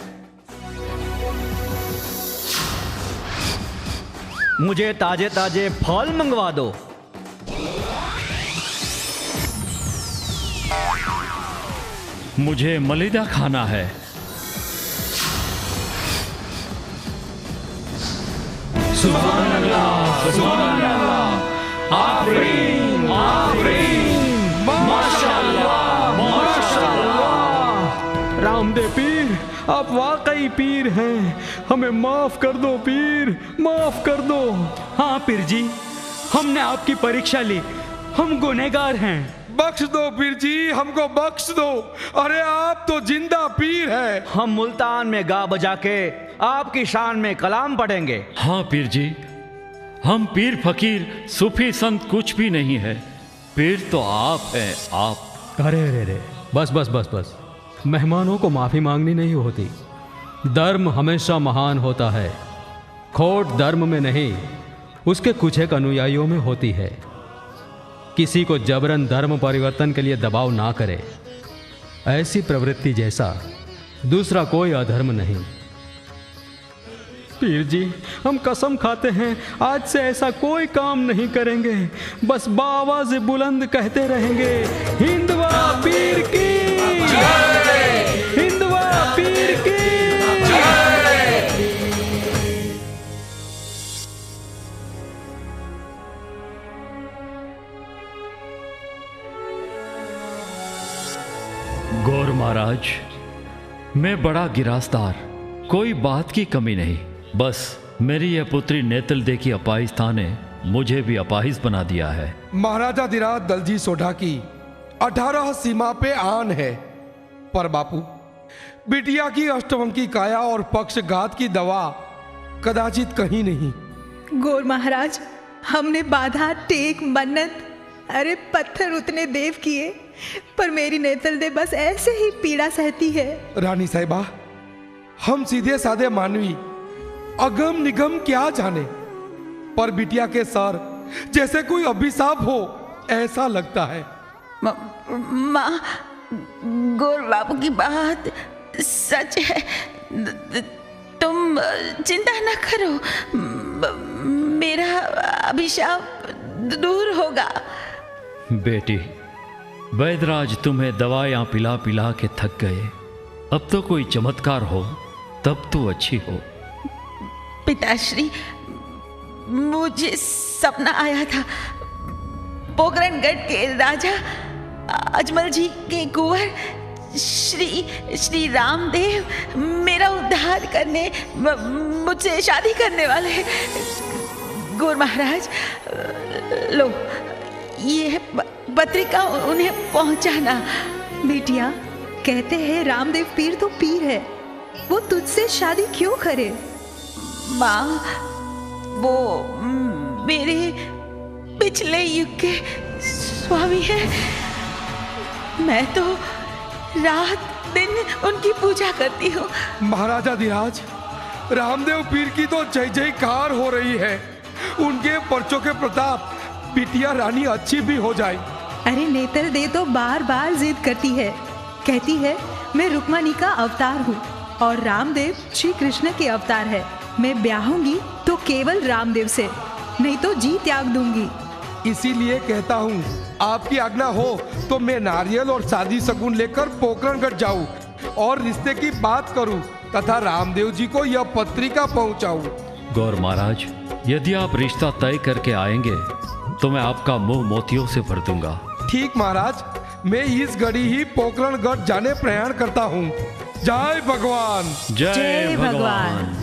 मुझे ताजे ताजे फल मंगवा दो। मुझे मलिदा खाना है। सुभान अल्लाह, सुभान अल्लाह, आफरीन, आफरीन, माशाअल्लाह, माशाअल्लाह। रामदेव पीर, आप वाकई पीर हैं, हमें माफ कर दो पीर, माफ कर दो। हाँ पीर जी, हमने आपकी परीक्षा ली, हम गुनहगार हैं। बख्श दो पीर जी, हमको बख्श दो। अरे आप तो जिंदा पीर है। हम मुल्तान में गा बजा के आपकी शान में कलाम पढ़ेंगे। हाँ पीर जी, हम पीर फकीर सूफी संत कुछ भी नहीं है, पीर तो आप हैं, आप। अरे अरे अरे, बस बस बस बस, मेहमानों को माफ़ी मांगनी नहीं होती। धर्म हमेशा महान होता है, खोट धर्म में नहीं, उसके कुछ एक अनुयायियों में होती है। किसी को जबरन धर्म परिवर्तन के लिए दबाव ना करे, ऐसी प्रवृत्ति जैसा दूसरा कोई अधर्म नहीं। पीर जी, हम कसम खाते हैं आज से ऐसा कोई काम नहीं करेंगे, बस बाआवाज़ बुलंद कहते रहेंगे, हिंदवा पीर की जय, हिंदवा पीर की जय। गौर महाराज, मैं बड़ा गिरासदार, कोई बात की कमी नहीं, बस मेरी यह पुत्री नेतल दे की अपाहिजता ने मुझे भी अपाहिज बना दिया है। महाराजा धीराज दलजी सोढ़ा की 18 सीमा पे आन है, पर बापू बिटिया की अष्टवंकी काया और पक्षघात की दवा कदाचित कहीं नहीं। गौर महाराज, हमने बाधा, टेक, मन्नत, अरे पत्थर उतने देव किए, पर मेरी नेतल दे बस ऐसे ही पीड़ा सहती है। रानी साहिबा, हम सीधे साधे मानवी अगम निगम क्या जाने, पर बिटिया के सर जैसे कोई अभिशाप हो ऐसा लगता है। माँ, गौर बाबू की बात सच है, तुम चिंता न करो, मेरा अभिशाप दूर होगा। बेटी, वैदराज तुम्हें दवाइयाँ पिला पिला के थक गए, अब तो कोई चमत्कार हो तब तो अच्छी हो। पिताश्री, मुझे सपना आया था, पोखरणगढ़ के राजा अजमल जी के कुंवर श्री रामदेव मेरा उद्धार करने, मुझसे शादी करने वाले हैं। गौर महाराज, लो ये पत्रिका उन्हें पहुंचाना। बिटिया, कहते हैं रामदेव पीर तो पीर है, वो तुझसे शादी क्यों करे? माँ, वो मेरे पिछले युग के स्वामी है, मैं तो रात दिन उनकी पूजा करती हूँ। महाराजा धीराज, रामदेव पीर की तो जय जयकार हो रही है, उनके पर्चों के प्रताप बिटिया रानी अच्छी भी हो जाए। अरे नेतल दे तो बार बार जिद करती है, कहती है मैं रुक्मणी का अवतार हूँ और रामदेव श्री कृष्ण के अवतार है, मैं ब्याहूंगी तो केवल रामदेव से, नहीं तो जी त्याग दूंगी। इसीलिए कहता हूँ, आपकी आज्ञा हो तो मैं नारियल और शादी शगुन लेकर पोखरणगढ़ जाऊँ और रिश्ते की बात करूँ तथा रामदेव जी को यह पत्रिका पहुँचाऊँ। गौर महाराज, यदि आप रिश्ता तय करके आएंगे तो मैं आपका मुंह मोतियों से भर दूंगा। ठीक महाराज, मैं इस घड़ी ही पोखरणगढ़ जाने प्रयाण करता हूँ। जय भगवान, जय भगवान।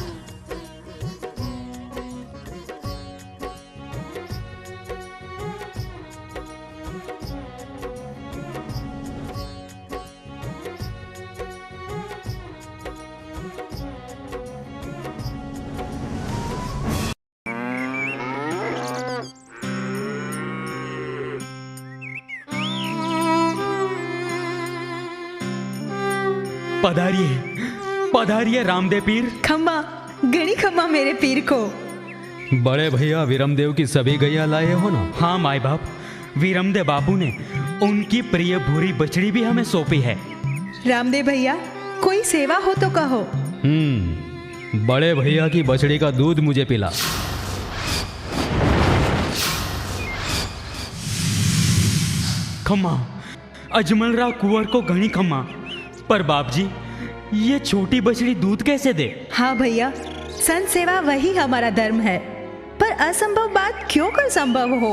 पधारिए, पधारिए रामदेव पीर। खम्मा, गणी खम्मा मेरे पीर को। बड़े भैया वीरमदेव की सभी गैया लाए हो ना? हाँ माई बाप, वीरमदेव बापू ने उनकी प्रिय भूरी बछड़ी भी हमें सौंपी है। रामदेव भैया, कोई सेवा हो तो कहो। बड़े भैया की बछड़ी का दूध मुझे पिला। खम्मा, अजमल राव कुंवर को घनी खम्मा, पर बाप जी, ये छोटी बछड़ी दूध कैसे दे? हाँ भैया, संत सेवा वही हमारा धर्म है, पर असंभव बात क्यों कर संभव हो।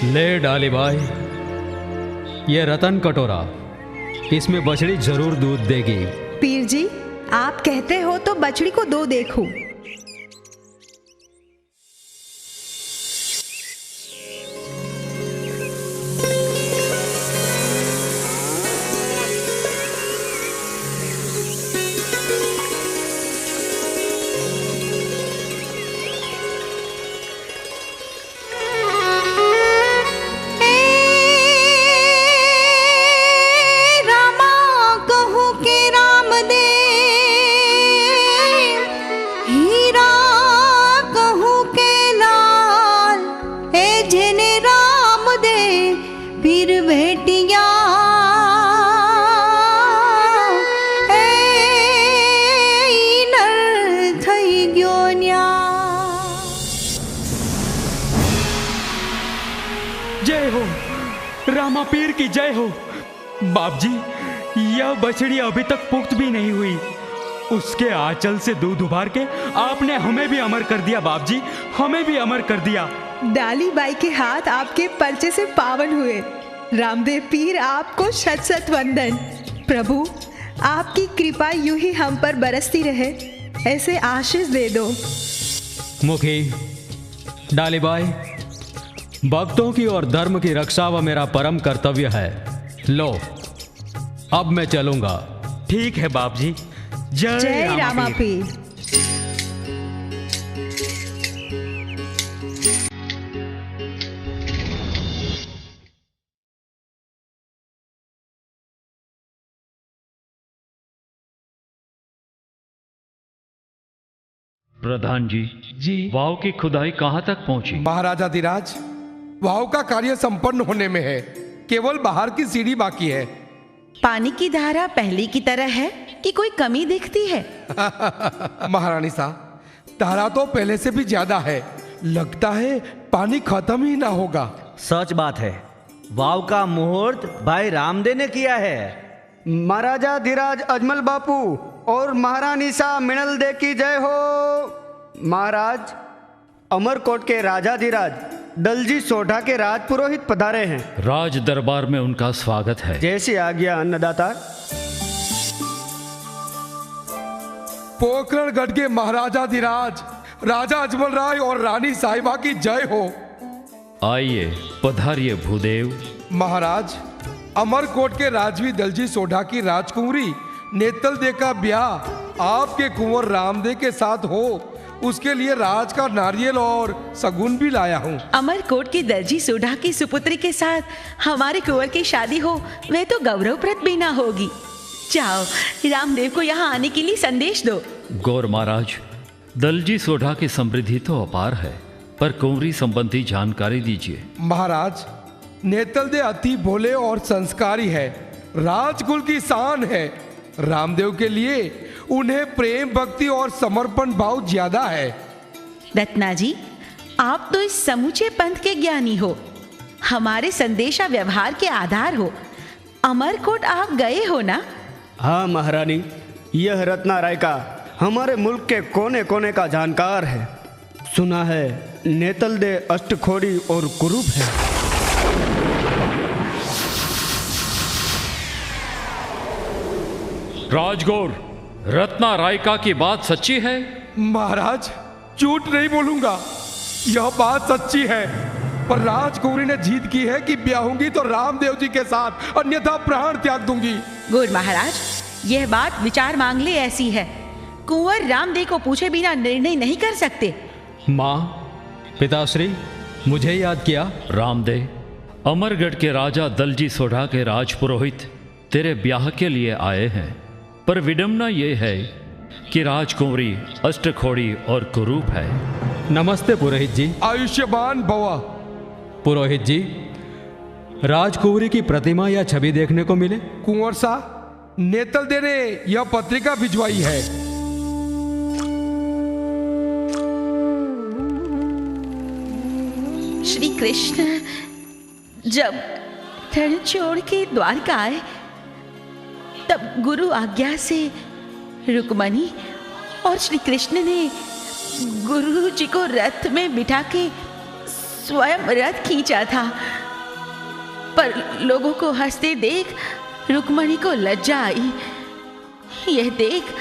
ले डाली भाई, ये रतन कटोरा, इसमें बछड़ी जरूर दूध देगी। पीर जी, आप कहते हो तो बछड़ी को दो देखूं। जय हो, रामा पीर की जय हो। बाप जी, यह बछड़ी अभी तक पुख्त भी नहीं हुई, उसके आंचल से दूध उबार के आपने हमें भी अमर कर दिया। बाप जी, हमें भी अमर कर दिया। डाली बाई के हाथ आपके पर्चे से पावन हुए। रामदेव पीर, आपको शत शत वंदन। प्रभु, आपकी कृपा यूं ही हम पर बरसती रहे, ऐसे आशीष दे दो। मुखी, डालीबाई, भक्तों की और धर्म की रक्षा व मेरा परम कर्तव्य है। लो, अब मैं चलूंगा। ठीक है बाप जी। जय रामा पीर। प्रधान जी, वाव की खुदाई कहाँ तक पहुंची? महाराजाधिराज, वाव का कार्य संपन्न होने में है, केवल बाहर की सीढ़ी बाकी है। पानी की धारा पहले की तरह है कि कोई कमी दिखती है? महारानी साहब, धारा तो पहले से भी ज्यादा है, लगता है पानी खत्म ही ना होगा। सच बात है, वाव का मुहूर्त भाई रामदेव ने किया है। महाराजा धीराज अजमल बापू और महारानी सा मिनल दे की जय हो। महाराज, अमरकोट के राजा धीराज दलजी सोढ़ा के राज पुरोहित पधारे हैं। राज दरबार में उनका स्वागत है। जैसी आज्ञा अन्नदाता। पोखरणगढ़ के महाराजाधिराज राजा अजमल राय और रानी साहिबा की जय हो। आइए, पधारिए भूदेव। महाराज, अमरकोट के राजवी दलजी सोढ़ा की राजकुंवरी नेतल दे का ब्याह आपके कुंवर रामदेव के साथ हो, उसके लिए राज का नारियल और सगुन भी लाया हूँ। अमरकोट के दलजी सोढ़ा की सुपुत्री के साथ हमारे कुंवर की शादी हो, वह तो गौरवप्रद भी ना होगी। जाओ, रामदेव को यहाँ आने के लिए संदेश दो। गौर महाराज, दलजी सोढ़ा की समृद्धि तो अपार है, पर कुंवरी संबंधी जानकारी दीजिए। महाराज, नेतल दे अति भोले और संस्कारी है, राजकुल की शान है। रामदेव के लिए उन्हें प्रेम, भक्ति और समर्पण भाव ज्यादा है। रत्ना जी, आप तो इस समूचे पंथ के ज्ञानी हो, हमारे संदेशा व्यवहार के आधार हो। अमरकोट आप गए हो ना? हाँ महारानी, यह रत्ना राय का हमारे मुल्क के कोने कोने का जानकार है। सुना है नेतल दे अष्टखोड़ी और कुरूप है। राजगौर, रत्ना रायका की बात सच्ची है? महाराज, झूठ नहीं बोलूंगा, यह बात सच्ची है। पर राजकुंवरी ने जीत की है कि ब्याहूंगी तो रामदेव जी के साथ, अन्यथा प्राण त्याग दूंगी। गुरु महाराज, यह बात विचार मांग ले ऐसी है, कुंवर रामदेव को पूछे बिना निर्णय नहीं कर सकते। माँ, पिताश्री, मुझे याद किया। रामदेव, अमरगढ़ के राजा दलजी सोढ़ा के राजपुरोहित तेरे ब्याह के लिए आए हैं, पर विडम्बना ये है कि राजकुंवरी अष्टखोड़ी और कुरूप है। नमस्ते पुरोहित जी। आयुष्मान भवा। पुरोहित जी, राजकुंवरी की प्रतिमा या छवि देखने को मिले? कुंवर सा, नेतल दे ने यह पत्रिका भिजवाई है। श्री कृष्ण, जब पत्थर छोड़ के द्वारका आए, तब गुरु आज्ञा से रुक्मणी और श्री कृष्ण ने गुरु जी को रथ में बिठा के स्वयं रथ खींचा था। पर लोगों को हंसते देख रुक्मणी को लज्जा आई। यह देख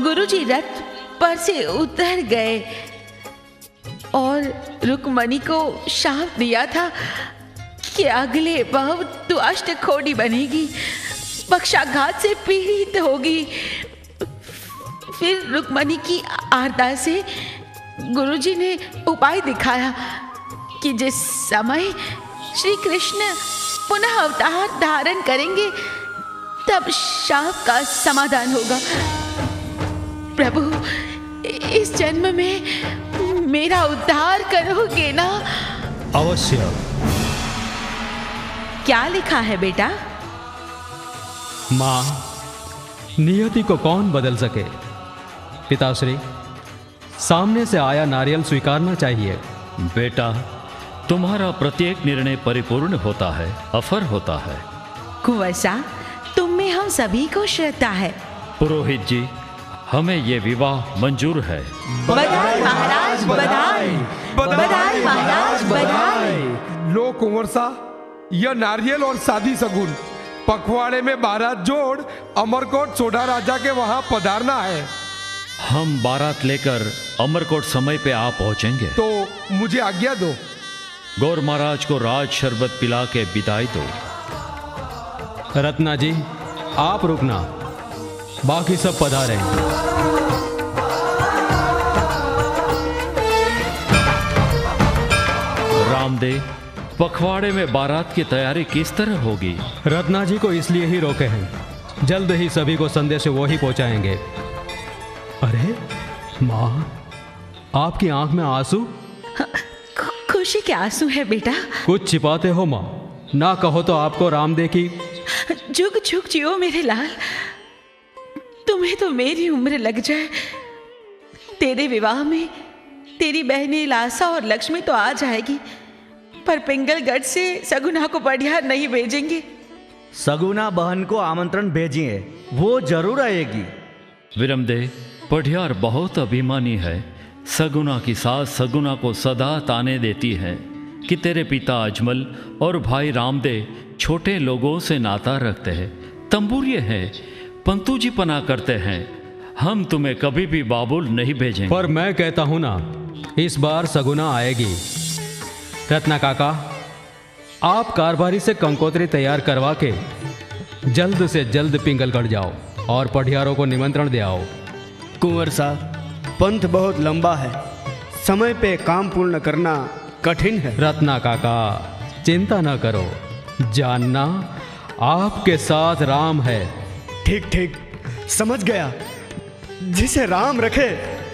गुरुजी रथ पर से उतर गए और रुक्मणी को शाप दिया था कि अगले भाव तू अष्टकोटि बनेगी, पक्षाघात से पीड़ित होगी। फिर रुक्मणी की आर्ता से गुरुजी ने उपाय दिखाया कि जिस समय श्री कृष्ण पुनः अवतार धारण करेंगे तब शाप का समाधान होगा। प्रभु, इस जन्म में मेरा उद्धार करोगे ना? अवश्य। क्या लिखा है बेटा? माँ, नियति को कौन बदल सके। पिताश्री, सामने से आया नारियल स्वीकारना चाहिए। बेटा, तुम्हारा प्रत्येक निर्णय परिपूर्ण होता है, अफर होता है। कुंवर सा, तुम में हम सभी को श्रद्धा है। पुरोहित जी, हमें ये विवाह मंजूर है। बधाई महाराज, बधाई, बधाई महाराज, बधाई। लो कुंवर सा, यह नारियल और शादी सगुन पखवाड़े में बारात जोड़ अमरकोट सोढ़ा राजा के वहां पधारना है। हम बारात लेकर अमरकोट समय पे आ पहुंचेंगे। तो मुझे आज्ञा दो। गौर महाराज को राज शरबत पिला के बिदाई दो। रत्ना जी, आप रुकना, बाकी सब पधारे। रामदेव, पखवाड़े में बारात की तैयारी किस तरह होगी? रत्ना जी को इसलिए ही रोके हैं, जल्द ही सभी को संदेश वो ही पहुंचाएंगे। अरे माँ, आपकी आंख में आंसू? खुशी के आंसू है बेटा। कुछ छिपाते हो माँ, ना कहो तो आपको रामदेव की। जुग जुग जियो मेरे लाल, तुम्हें तो मेरी उम्र लग जाए। तेरे विवाह में तेरी बहनें लासा और लक्ष्मी तो आ जाएगी, पर पिंगलगढ़ से सगुना को पढ़ियार नहीं भेजेंगे। सगुना बहन को आमंत्रण भेजिए, वो जरूर आएगी। विरमदेव, पढ़ियार बहुत अभिमानी है। सगुना की सास सगुना को सदा ताने देती है कि तेरे पिता अजमल और भाई रामदेव छोटे लोगों से नाता रखते हैं, तंबूरिये हैं, पंतुजी पना करते हैं। हम तुम्हें कभी भी बाबुल नहीं भेजेंगे। पर मैं कहता हूं ना, इस बार सगुना आएगी। रत्ना काका, आप कारभारी से कंकोत्री तैयार करवा के जल्द से जल्द पिंगलगढ़ जाओ और पढ़ियारों को निमंत्रण दे आओ। कुंवर साहब, पंथ बहुत लंबा है, समय पे काम पूर्ण करना कठिन है। रत्ना काका, चिंता न करो, जानना आपके साथ राम है। ठीक ठीक, समझ गया। जिसे राम रखे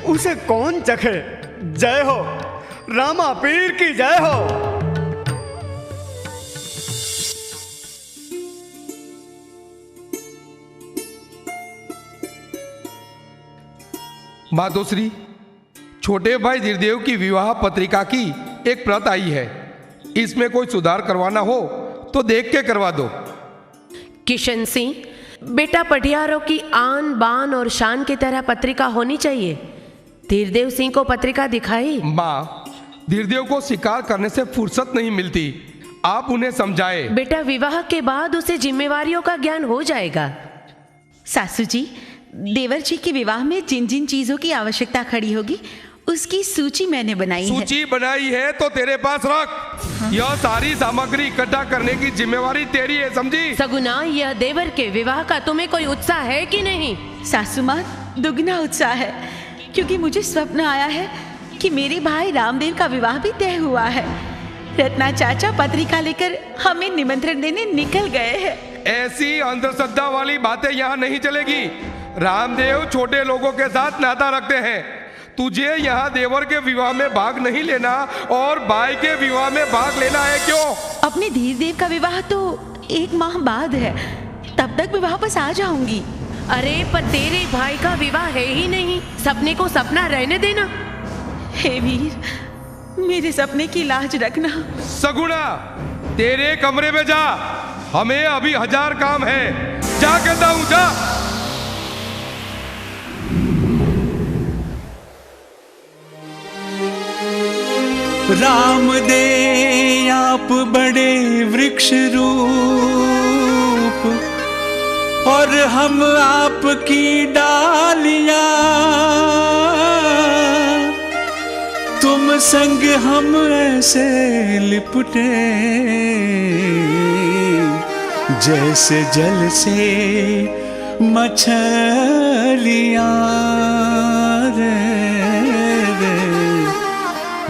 उसे कौन चखे। जय हो, रामा पीर की जय हो। मातोश्री, छोटे भाई धीरदेव की विवाह पत्रिका की एक प्रत आई है। इसमें कोई सुधार करवाना हो तो देख के करवा दो। किशन सिंह, बेटा पढ़ियारों की आन बान और शान की तरह पत्रिका होनी चाहिए। धीरदेव सिंह को पत्रिका दिखाई। माँ, धीरदेव को शिकार करने से फुर्सत नहीं मिलती, आप उन्हें समझाए। बेटा, विवाह के बाद उसे जिम्मेवारियों का ज्ञान हो जाएगा। सासू जी, देवर जी के विवाह में जिन जिन चीजों की आवश्यकता खड़ी होगी उसकी सूची मैंने बनाई है। सूची बनाई है तो तेरे पास रख। यह सारी सामग्री इकट्ठा करने की जिम्मेवारी तेरी है, समझी? सगुना, यह देवर के विवाह का तुम्हें कोई उत्साह है कि नहीं? सासू माँ, दुगना उत्साह है, क्योंकि मुझे स्वप्न आया है कि मेरे भाई रामदेव का विवाह भी तय हुआ है। रत्ना चाचा पत्रिका लेकर हमें निमंत्रण देने निकल गए हैं। ऐसी अंधश्रद्धा वाली बातें यहाँ नहीं चलेगी। रामदेव छोटे लोगों के साथ नाता रखते हैं। तुझे यहाँ देवर के विवाह में भाग नहीं लेना और भाई के विवाह में भाग लेना है। क्यों? अपने धीरदेव का विवाह तो 1 माह बाद है, तब तक मैं वापस आ जाऊंगी। अरे पर तेरे भाई का विवाह है ही नहीं, सपने को सपना रहने देना। हे वीर, मेरे सपने की लाज रखना। सगुना, तेरे कमरे में जा, हमें अभी 1000 काम है। जा कहता हूं, जा। राम दे आप बड़े वृक्ष रूप और हम आपकी डालियां, तुम संग हम ऐसे लिपटे जैसे जल से मछलियां रे,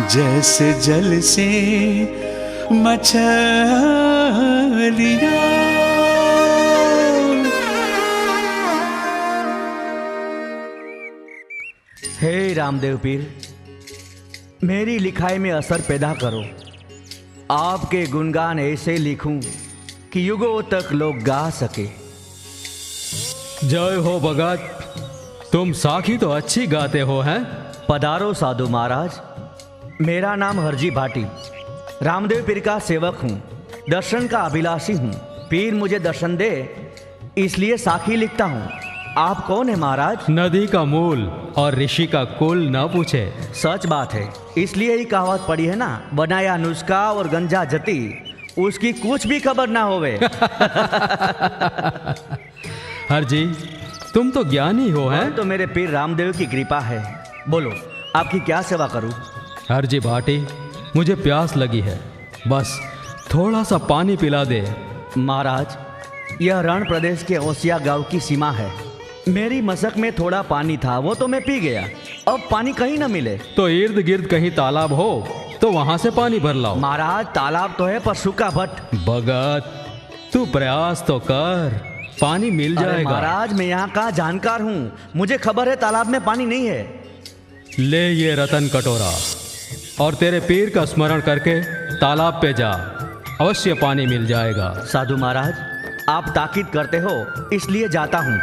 जैसे जल से मछलियां। हे रामदेव पीर, मेरी लिखाई में असर पैदा करो। आपके गुणगान ऐसे लिखूं कि युगों तक लोग गा सके। जय हो भगत, तुम साखी तो अच्छी गाते हो हैं। पधारो साधु महाराज। मेरा नाम हरजी भाटी, रामदेव पीर का सेवक हूँ, दर्शन का अभिलाषी हूँ। पीर मुझे दर्शन दे इसलिए साखी लिखता हूँ। आप कौन है महाराज? नदी का मूल और ऋषि का कुल न पूछे। सच बात है, इसलिए ही कहावत पड़ी है ना, बनाया नुस्खा और गंजा जती, उसकी कुछ भी खबर ना होवे। हरजी, तुम तो ज्ञानी हो हैं? तो मेरे पीर रामदेव की कृपा है। बोलो, आपकी क्या सेवा करूं? हरजी भाटी, मुझे प्यास लगी है, बस थोड़ा सा पानी पिला दे। महाराज, यह रण प्रदेश के ओसिया गांव की सीमा है। मेरी मशक में थोड़ा पानी था, वो तो मैं पी गया। अब पानी कहीं न मिले तो इर्द गिर्द कहीं तालाब हो तो वहां से पानी भर लाओ। महाराज, तालाब तो है पर सूखा भट्ट। भगत, तू प्रयास तो कर, पानी मिल जाएगा। महाराज, मैं यहाँ का जानकार हूँ, मुझे खबर है तालाब में पानी नहीं है। ले ये रतन कटोरा और तेरे पीर का स्मरण करके तालाब पे जा, अवश्य पानी मिल जाएगा। साधु महाराज, आप ताकीद करते हो इसलिए जाता हूँ।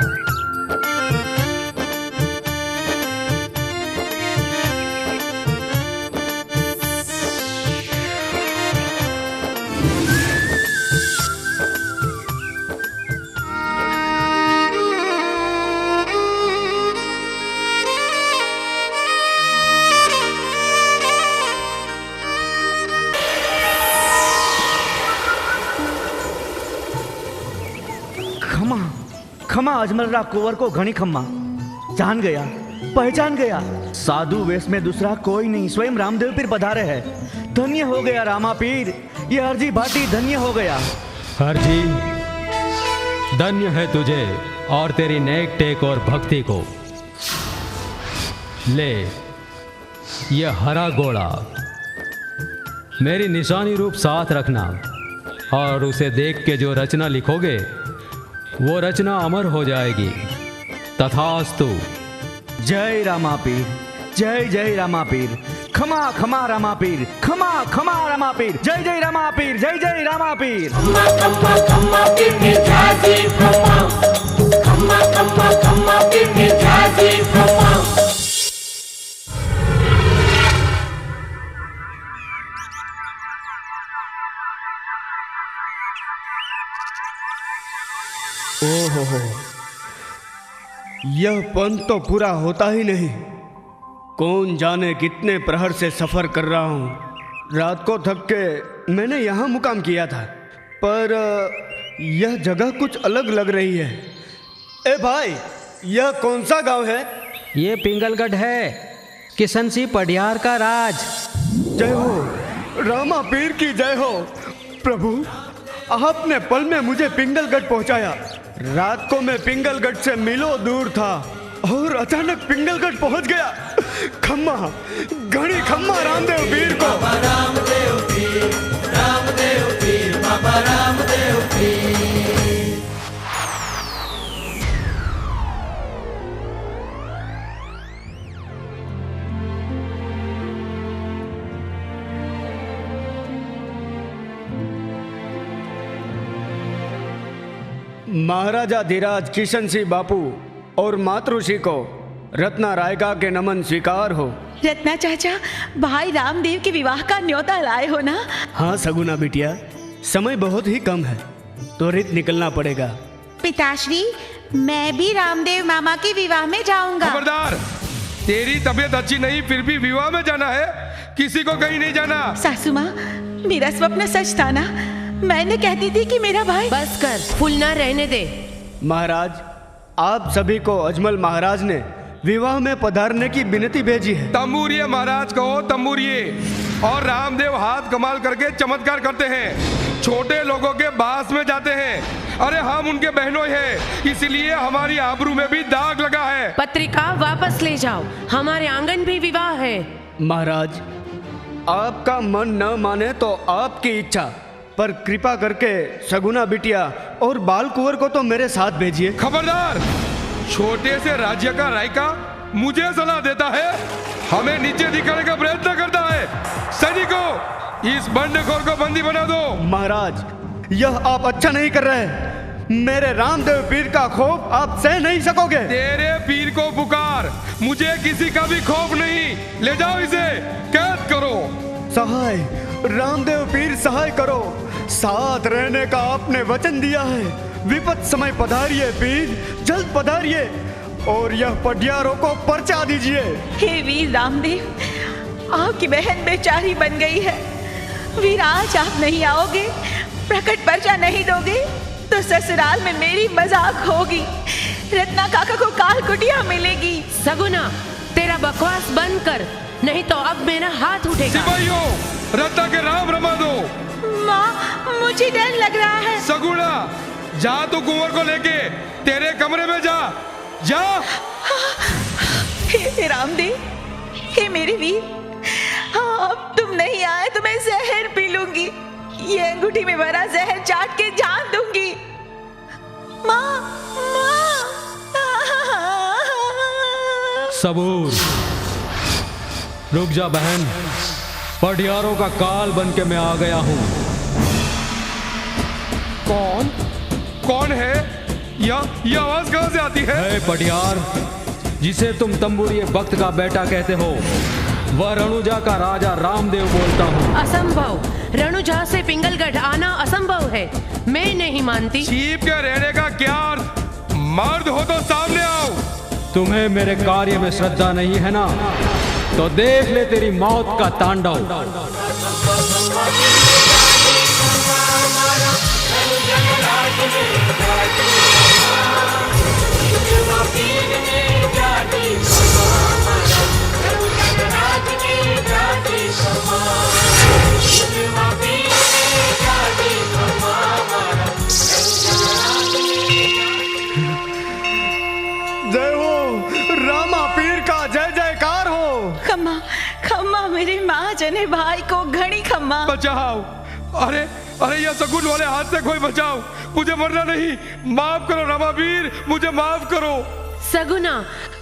खमा अजमलरा कुंवर को घनी खम्मा जान गया, पहचान गया। साधु वेश में दूसरा कोई नहीं, स्वयं रामदेव पीर पधारे हैं। धन्य हो गया रामा पीर, ये हरजी भाटी धन्य हो गया। हरजी, धन्य है तुझे और तेरी नेक टेक और भक्ति को। ले ये हरा घोड़ा, मेरी निशानी रूप साथ रखना और उसे देख के जो रचना लिखोगे वो रचना अमर हो जाएगी। तथास्तु। जय रामा पीर, जय जय रामा पीर। खमा खमा रामा पीर, खमा खमा रामा पीर। जय जय रामा पीर, जय जय रामा पीर। खम्मा खम्मा खम्मा पीर ने जाजे खम्मा, खम्मा खम्मा खम्मा पीर ने जाजे खम्मा। ओहो, यह पंथ तो पूरा होता ही नहीं। कौन जाने कितने प्रहर से सफर कर रहा हूँ। रात को थक के मैंने यहाँ मुकाम किया था, पर यह जगह कुछ अलग लग रही है। ए भाई, यह कौन सा गांव है? ये पिंगलगढ़ है, किशन सिंह पडियार का राज। जय हो, रामा पीर की जय हो। प्रभु, आपने पल में मुझे पिंगलगढ़ पहुंचाया। रात को मैं पिंगलगढ़ से मीलों दूर था और अचानक पिंगलगढ़ पहुंच गया। खम्मा, घड़ी खम्मा रामदेव पीर को। बाबा रामदेव पीर, रामदेव पीर, बाबा रामदेव पीर। महाराजा धीराज किशन सिंह बापू और मातृषि को रत्ना रायका के नमन स्वीकार हो। रत्ना चाचा, भाई रामदेव के विवाह का न्योता लाए हो ना? हाँ सगुना बिटिया, समय बहुत ही कम है। त्वरित निकलना पड़ेगा। पिताश्री, मैं भी रामदेव मामा के विवाह में जाऊंगा। खबरदार, तेरी तबीयत अच्छी नहीं फिर भी विवाह में जाना है? किसी को कहीं नहीं जाना। सासू माँ, मेरा स्वप्न सच था ना? मैंने कहती थी कि मेरा भाई। बस कर, फूलना रहने दे। महाराज, आप सभी को अजमल महाराज ने विवाह में पधारने की विनती भेजी है। तंबूरिये महाराज कहो, तंबूरिये। और रामदेव हाथ कमाल करके चमत्कार करते हैं, छोटे लोगों के बास में जाते हैं। अरे हम उनके बहनों हैं, इसलिए हमारी आबरू में भी दाग लगा है। पत्रिका वापस ले जाओ, हमारे आंगन भी विवाह है। महाराज, आपका मन न माने तो आपकी इच्छा, पर कृपा करके सगुना बिटिया और बाल कुंवर को तो मेरे साथ भेजिए। खबरदार, छोटे से राज्य का रायका मुझे सलाह देता है, हमें नीचे दिखाने का प्रयत्न करता है। सैनिकों, इस बंडखोर को बंदी बना दो। महाराज, यह आप अच्छा नहीं कर रहे। मेरे रामदेव पीर का खौफ आप सह नहीं सकोगे। तेरे पीर को पुकार, मुझे किसी का भी खौफ नहीं। ले जाओ इसे, कैद करो। सहाय, रामदेव पीर सहाय करो। साथ रहने का आपने वचन दिया है। विपद समय पधारिए पीर, जल्द पधारिए और यह पटियारों को पर्चा दीजिए। हे वीर रामदेव, आपकी बहन बेचारी बन गई है। वीर, आज आप नहीं आओगे, प्रकट पर्चा नहीं दोगे तो ससुराल में मेरी मजाक होगी। रत्ना काका को काल कुटिया मिलेगी। सगुना, तेरा बकवास बंद कर, नहीं तो अब मेरा हाथ उठेगा। सिपाहियों, रत्ना के राम रमा दो। माँ, मुझे डर लग रहा है। सगुना, जा तू कुंवर को लेके तेरे कमरे में जा, जा। हे रामदेव, हे मेरे वीर, अब तुम नहीं आए तो मैं जहर पी लूंगी। ये अंगूठी में भरा जहर चाट के जान दूंगी। माँ, माँ। सबूर, रुक जा बहन, पटियारों का काल बन के मैं आ गया हूँ। कौन है? यह आवाज कहाँ से आती है? पटियार, जिसे तुम तंबूरिये वक्त का बेटा कहते हो, वह रणुजा का राजा रामदेव बोलता हूँ। असंभव, रणुजा से पिंगलगढ़ आना असंभव है, मैं नहीं मानती। छिप के रहने का क्या अर्थ? मर्द हो तो सामने आओ। तुम्हें मेरे कार्य में श्रद्धा नहीं है ना, तो देख ले तेरी मौत का तांडव। जय हो, रामा पीर का जय जयकार हो। खम्मा, खम्मा मेरे माँ जने भाई को घड़ी खम्मा। बचाओ, अरे अरे यह सगुन वाले हाथ से कोई बचाओ, मुझे मरना नहीं। माफ करो रमावीर, मुझे माफ करो। सगुना,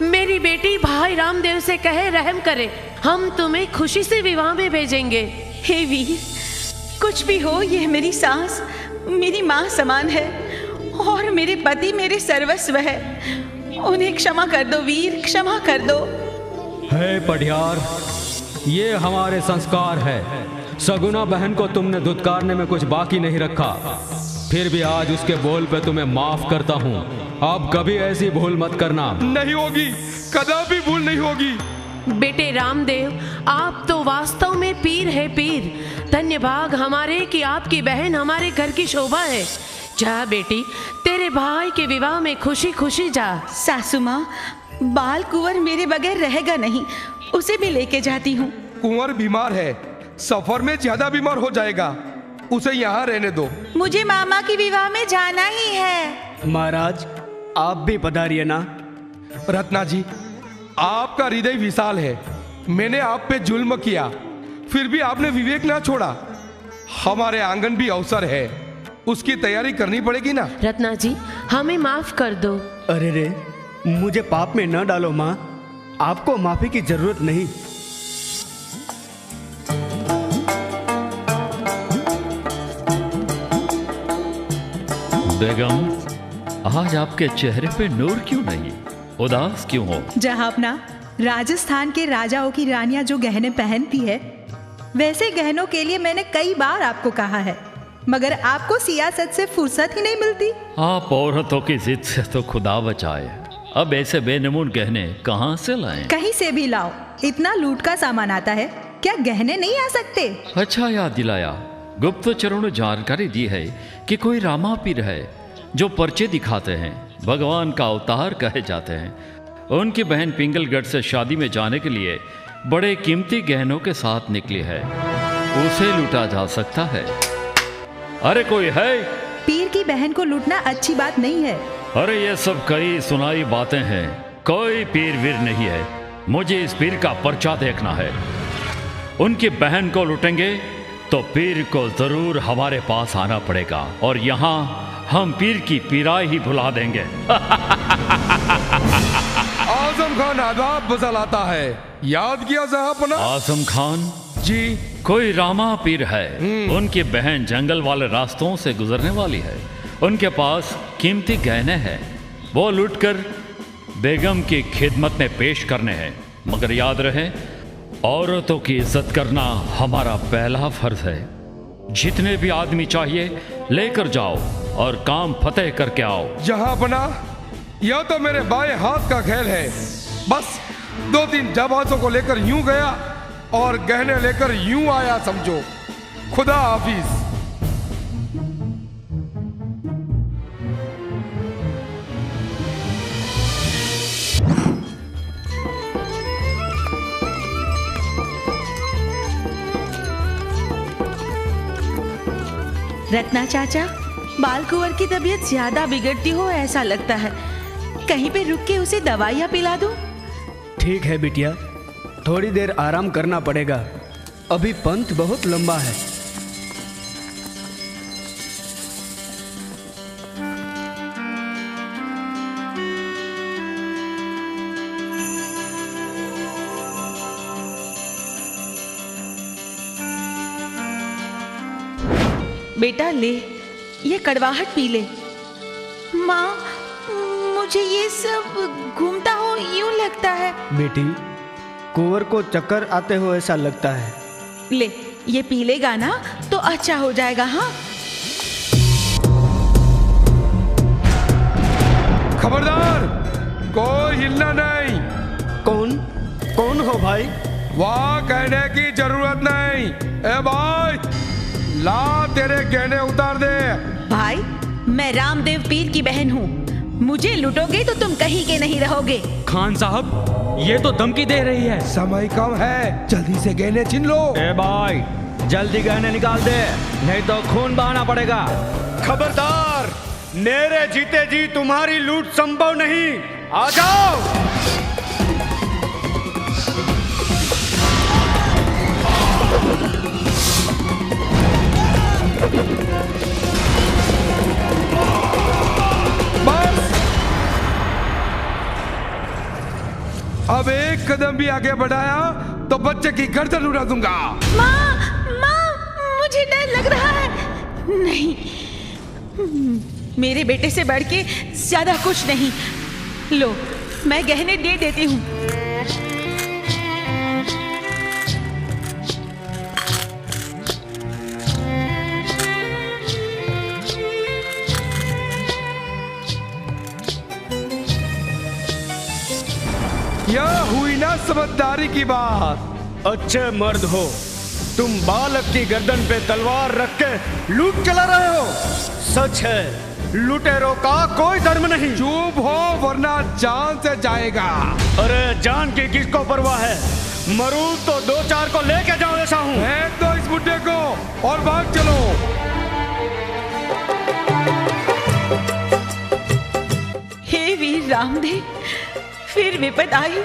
मेरी बेटी भाई रामदेव से कहे रहम करे, हम तुम्हें खुशी से विवाह में भेजेंगे। हे वीर, कुछ भी हो, ये मेरी सास मेरी माँ समान है और मेरे पति मेरे सर्वस्व है। उन्हें क्षमा कर दो वीर, क्षमा कर दो। हे पटियार, ये हमारे संस्कार है। सगुना बहन को तुमने धुतकारने में कुछ बाकी नहीं रखा, फिर भी आज उसके बोल पे तुम्हें माफ करता हूँ। अब कभी ऐसी भूल मत करना। नहीं होगी, कदापि भूल नहीं होगी। बेटे रामदेव, आप तो वास्तव में पीर है पीर। धन्य भाग हमारे कि आपकी बहन हमारे घर की शोभा है। जा बेटी, तेरे भाई के विवाह में खुशी खुशी जा। सासू माँ, बाल कुंवर मेरे बगैर रहेगा नहीं, उसे भी लेके जाती हूँ। कुंवर बीमार है, सफर में ज्यादा बीमार हो जाएगा, उसे यहाँ रहने दो। मुझे मामा की विवाह में जाना ही है। महाराज, आप भी पधारिए ना। रत्ना जी, आपका हृदय विशाल है। मैंने आप पे जुल्म किया, फिर भी आपने विवेक ना छोड़ा। हमारे आंगन भी अवसर है, उसकी तैयारी करनी पड़ेगी ना। रत्ना जी, हमें माफ कर दो। अरे रे, मुझे पाप में न डालो माँ, आपको माफी की जरूरत नहीं। बेगम, आज आपके चेहरे पे नूर क्यों नहीं? उदास क्यों हो? जहांपना, राजस्थान के राजाओं की रानियां जो गहने पहनती है, वैसे गहनों के लिए मैंने कई बार आपको कहा है, मगर आपको सियासत से फुर्सत ही नहीं मिलती। आप औरतों की जिद से तो खुदा बचाए, अब ऐसे बेनमून गहने कहाँ से लाएं? कहीं से भी लाओ, इतना लूट का सामान आता है, क्या गहने नहीं आ सकते? अच्छा याद दिलाया। गुप्तचरों ने जानकारी दी है कि कोई रामा पीर है जो पर्चे दिखाते हैं, भगवान का अवतार कहे जाते हैं। उनकी बहन पिंगलगढ़ से शादी में जाने के लिए बड़े कीमती गहनों के साथ निकली है, उसे लूटा जा सकता है। अरे कोई है? पीर की बहन को लूटना अच्छी बात नहीं है। अरे ये सब कई सुनाई बातें हैं, कोई पीर वीर नहीं है। मुझे इस पीर का पर्चा देखना है। उनकी बहन को लूटेंगे तो पीर को जरूर हमारे पास आना पड़ेगा और यहाँ हम पीर की पीराई ही भुला देंगे। आजम खान आदाब बजलाता है, याद किया जहां? आजम खान जी, कोई रामा पीर है, उनकी बहन जंगल वाले रास्तों से गुजरने वाली है, उनके पास कीमती गहने हैं, वो लूटकर बेगम की खिदमत में पेश करने हैं। मगर याद रहे, औरतों की इज्जत करना हमारा पहला फर्ज है। जितने भी आदमी चाहिए लेकर जाओ और काम फतेह करके आओ। जहां बना, यह तो मेरे बाएं हाथ का खेल है। बस 2-3 जाबाजों को लेकर यूं गया और गहने लेकर यूं आया समझो। खुदा हाफिज। रत्ना चाचा, बाल कुंवर की तबीयत ज्यादा बिगड़ती हो ऐसा लगता है, कहीं पे रुक के उसे दवाइयाँ पिला दूं? ठीक है बिटिया, थोड़ी देर आराम करना पड़ेगा, अभी पंथ बहुत लंबा है। बेटा ले, ये कड़वाहट पी ले। माँ, मुझे ये सब घूमता हो यूं लगता है। बेटी, कुंवर को चक्कर आते हो ऐसा लगता है। ले, ये पी लेगा ना तो अच्छा हो जाएगा। हाँ, खबरदार, कोई हिलना नहीं। कौन हो भाई? वाह कहने की जरूरत नहीं। ए भाई, ला तेरे गहने उतार दे। भाई, मैं रामदेव पीर की बहन हूँ, मुझे लूटोगे तो तुम कहीं के नहीं रहोगे। खान साहब, ये तो धमकी दे रही है। समय कम है, जल्दी से गहने छीन लो। ए भाई, जल्दी गहने निकाल दे, नहीं तो खून बहाना पड़ेगा। खबरदार, मेरे जीते जी तुम्हारी लूट संभव नहीं। आ जाओ। अब एक कदम भी आगे बढ़ाया तो बच्चे की गर्दन उड़ा दूंगा। माँ, मुझे डर लग रहा है। नहीं, मेरे बेटे से बढ़ के ज्यादा कुछ नहीं। लो, मैं गहने दे देती हूँ। यह हुई ना समझदारी की बात। अच्छे मर्द हो, तुम बालक की गर्दन पे तलवार रख के लूट चला रहे हो। सच है, लुटेरों का कोई धर्म नहीं। चुप हो वरना जान से जाएगा। अरे जान की किसको परवाह है, मरू तो 2-4 को लेके जाओ ऐसा हूँ। फेंक दो इस बुड्ढे को और भाग चलो। हे वीर रामदेव, फिर विपद आई।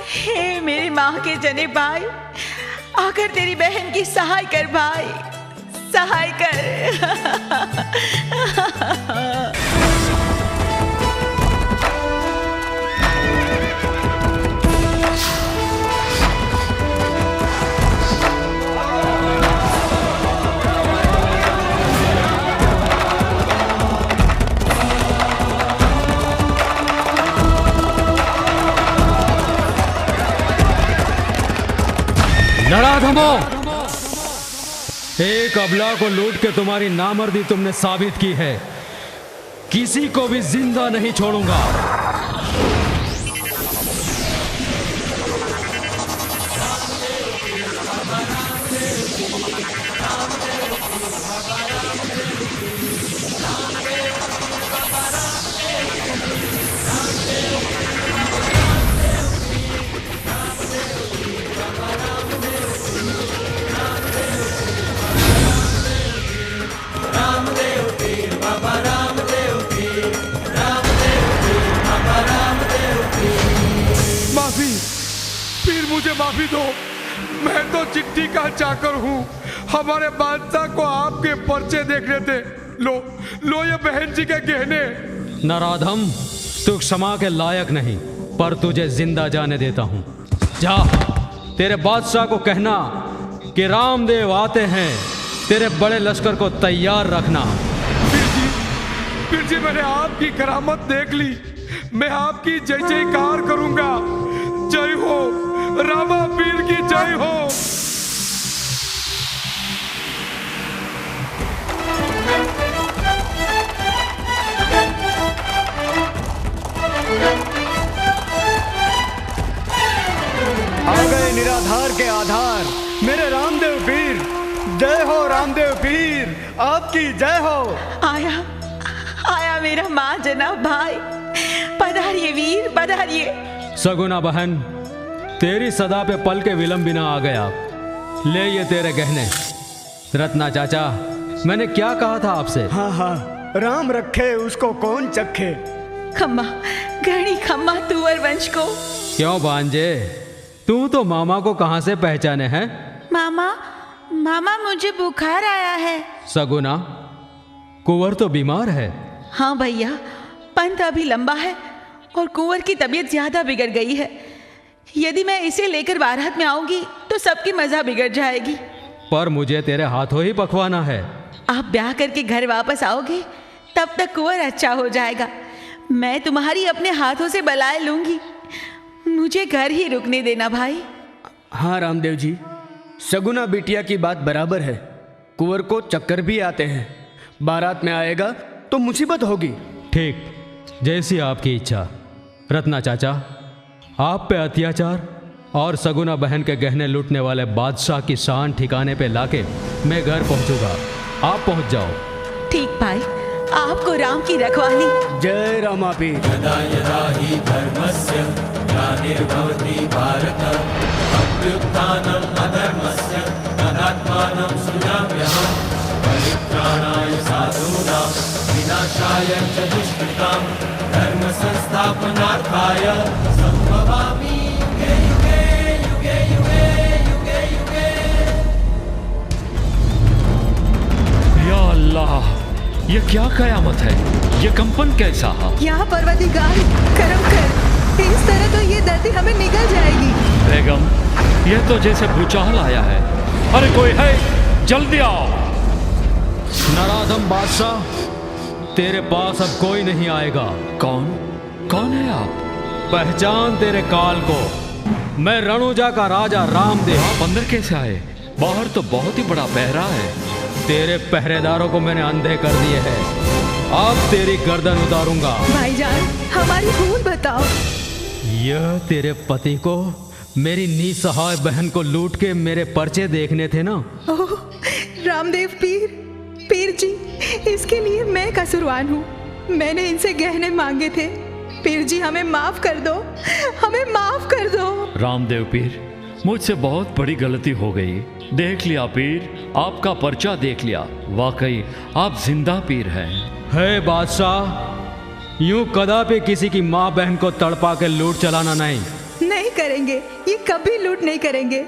हे मेरी माँ के जने भाई, आकर तेरी बहन की सहाय कर भाई, सहाय कर। नराधमो, एक अबला को लूट के तुम्हारी नामर्दी तुमने साबित की है। किसी को भी जिंदा नहीं छोड़ूंगा। मुझे माफी दो, मैं तो चिट्ठी का चाकर हूँ। हमारे बादशाह को आपके पर्चे देखने थे। लो ये बहन जी के गहने। नराधम, तू क्षमा के लायक नहीं, पर तुझे जिंदा जाने देता हूँ। जा, तेरे बादशाह को कहना कि रामदेव आते हैं, तेरे बड़े लश्कर को तैयार रखना। फिर जी मैंने आपकी करामत देख ली, मैं आपकी जय जयकार करूंगा। जय हो रामा पीर की जय हो। आ गए निराधार के आधार मेरे रामदेव पीर। जय हो रामदेव पीर, आपकी जय हो। आया मेरा माँ जनाब भाई, पधारिए वीर पधारिए। सगुना बहन, तेरी सदा पे पल के विलंब बिना आ गया। ले ये तेरे गहने। रत्ना चाचा, मैंने क्या कहा था आपसे? हाँ हाँ, राम रखे उसको कौन चखे। खम्मा, घड़ी खम्मा तुअर वंश को। क्यों भांजे, तू तो मामा को कहाँ से पहचाने हैं? मामा मुझे बुखार आया है। सगुना, कुंवर तो बीमार है। हाँ भैया, पंथ अभी लंबा है और कुंवर की तबीयत ज्यादा बिगड़ गई है। यदि मैं इसे लेकर बारात में आऊंगी तो सबकी मजा बिगड़ जाएगी। पर मुझे तेरे हाथों ही पकवाना है। आप ब्याह करके घर वापस आओगे तब तक कुंवर अच्छा हो जाएगा। मैं तुम्हारी अपने हाथों से बलाए लूंगी। मुझे घर ही रुकने देना भाई। हाँ रामदेव जी, सगुना बिटिया की बात बराबर है। कुंवर को चक्कर भी आते हैं, बारात में आएगा तो मुसीबत होगी। ठीक, जैसी आपकी इच्छा। रत्ना चाचा, आप पे अत्याचार और सगुना बहन के गहने लूटने वाले बादशाह की शान ठिकाने पे लाके मैं घर पहुंचूंगा। आप पहुंच जाओ। ठीक भाई, आपको राम की रखवाली। जय रामापीर। यदा यदा हि धर्मस्य ग्लानिर्भवति भारत अभ्युत्थानम् अधर्मस्य तदात्मानं सृजाम्यहम् परित्राणाय साधूनां विनाशाय च दुष्कृतां धर्म संस्थापनार्थाय संभवामि युगे युगे युगे युगे युगे युगे। या अल्लाह, ये क्या कयामत है? ये कंपन कैसा? यहाँ परवदिगार करम कर, इस तरह तो ये धरती हमें निगल जाएगी। बेगम, ये तो जैसे भूचाल आया है। अरे कोई है, जल्दी आओ। नराधम बादशाह, तेरे पास अब कोई नहीं आएगा। कौन है आप? पहचान तेरे काल को। मैं रणुजा का राजा रामदेव। आप अंदर कैसे आए? बाहर तो बहुत ही बड़ा पहरा है। तेरे पहरेदारों को मैंने अंधे कर दिए हैं। अब तेरी गर्दन उतारूंगा। भाईजान, हमारी भूल बताओ। यह तेरे पति को मेरी निसहाय बहन को लूट के मेरे पर्चे देखने थे ना? ओह रामदेव पीर जी, इसके लिए मैं कसूरवान हूँ। मैंने इनसे गहने मांगे थे। पीर जी, हमें माफ कर दो, हमें माफ कर दो। रामदेव पीर, मुझसे बहुत बड़ी गलती हो गई। देख लिया पीर, आपका पर्चा देख लिया। वाकई आप जिंदा पीर हैं। है बादशाह, यूं कदापि किसी की माँ बहन को तड़पा के लूट चलाना नहीं करेंगे। ये कभी लूट नहीं करेंगे।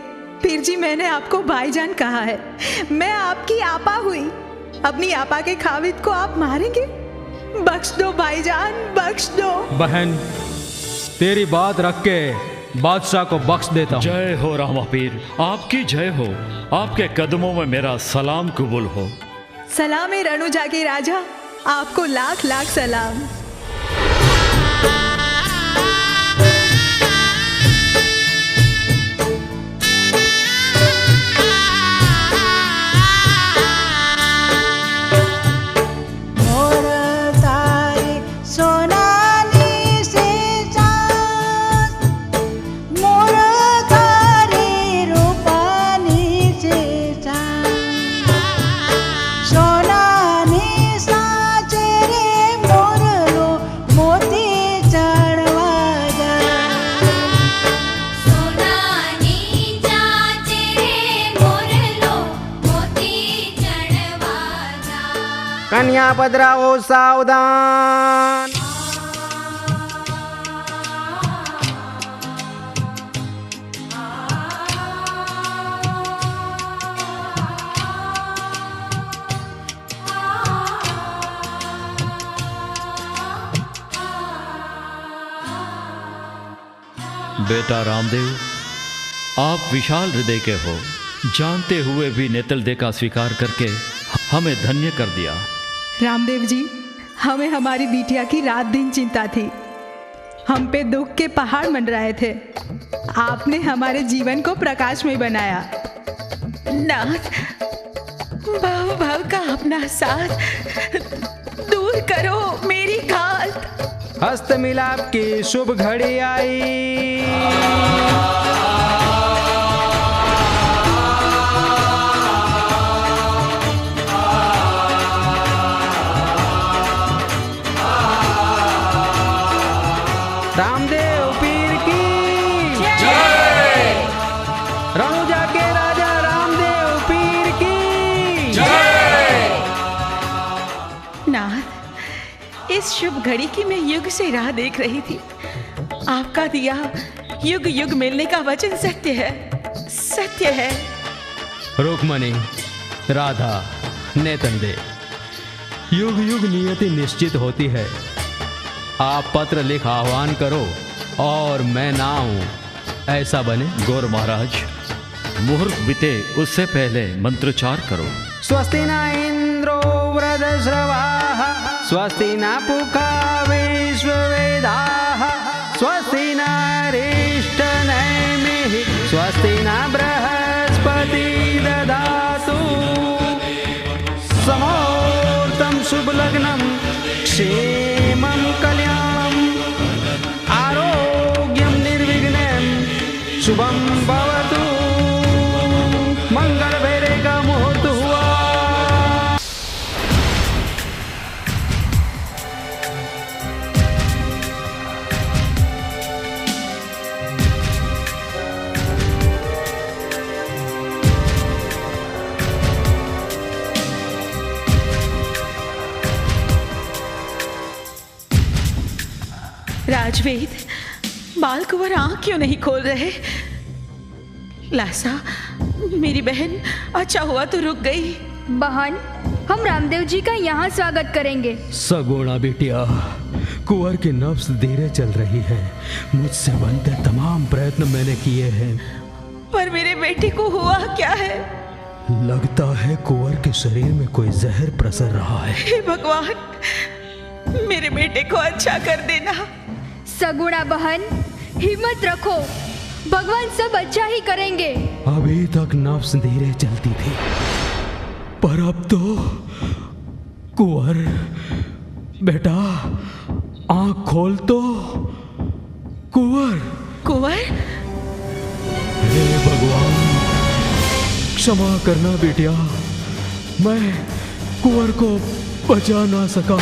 पीर जी, मैंने आपको भाईजान कहा है। मैं आपकी आपा हुई। अपनी आपा के खाविद को आप मारेंगे? बख्श दो भाईजान, बख्श दो। बहन, तेरी बात रख के बादशाह को बख्श देता हूँ। जय हो रामा पीर, आपकी जय हो। आपके कदमों में मेरा सलाम कबूल हो। सलाम है रणुजा के राजा, आपको लाख लाख सलाम। कन्या पधराओ सावधान। बेटा रामदेव, आप विशाल हृदय के हो, जानते हुए भी नेतलदे का स्वीकार करके हमें धन्य कर दिया। रामदेव जी, हमें हमारी बिटिया की रात दिन चिंता थी, हम पे दुख के पहाड़ मंडराए थे। आपने हमारे जीवन को प्रकाशमय बनाया। नाथ, भाव भाव का अपना साथ दूर करो मेरी घात। हस्त मिलाप की शुभ घड़ी आई। रामदेव पीर की जय। रणुजा के राजा रामदेव पीर की जय। नाथ, इस शुभ घड़ी की मैं युग से राह देख रही थी। आपका दिया युग युग मिलने का वचन सत्य है, सत्य है। रुक्मणी, राधा, नेतलदे, युग युग नियति निश्चित होती है। आप पत्र लिख आह्वान करो और मैं ना हूं ऐसा बने। गौर महाराज, मुहूर्त बीते उससे पहले मंत्रोच्चार करो। स्वस्ति न इंद्रो वृद्धश्रवाः, स्वस्ति न पूषा विश्ववेदाः, स्वस्ति न अरिष्टनेमिः, स्वस्ति न बृहस्पति ददातु। समोर्तं शुभलग्नं क्षेमं कल्याणं, आरोग्यं निर्विघ्नं शुभं भवतु। मंगल बेरे का मुहूर्त हुआ। राजवेद, बाल कुंवर आंख क्यों नहीं खोल रहे? लासा, मेरी बहन, अच्छा हुआ तो रुक गई। बहन, हम रामदेव जी का यहाँ स्वागत करेंगे। सगुणा बिटिया, कुंवर की नब्ज धीरे चल रही है। मुझसे बनते तमाम प्रयत्न मैंने किए हैं, पर मेरे बेटे को हुआ क्या है? लगता है कुंवर के शरीर में कोई जहर प्रसर रहा है। हे भगवान, मेरे बेटे को अच्छा कर देना। सगुणा बहन, हिम्मत रखो, भगवान सब अच्छा ही करेंगे। अभी तक नब्ज धीरे चलती थी, पर अब तो कुंवर बेटा आंख खोल तो। कुंवर, कुंवर, हे भगवान, क्षमा करना बेटिया, मैं कुंवर को बचा ना सका।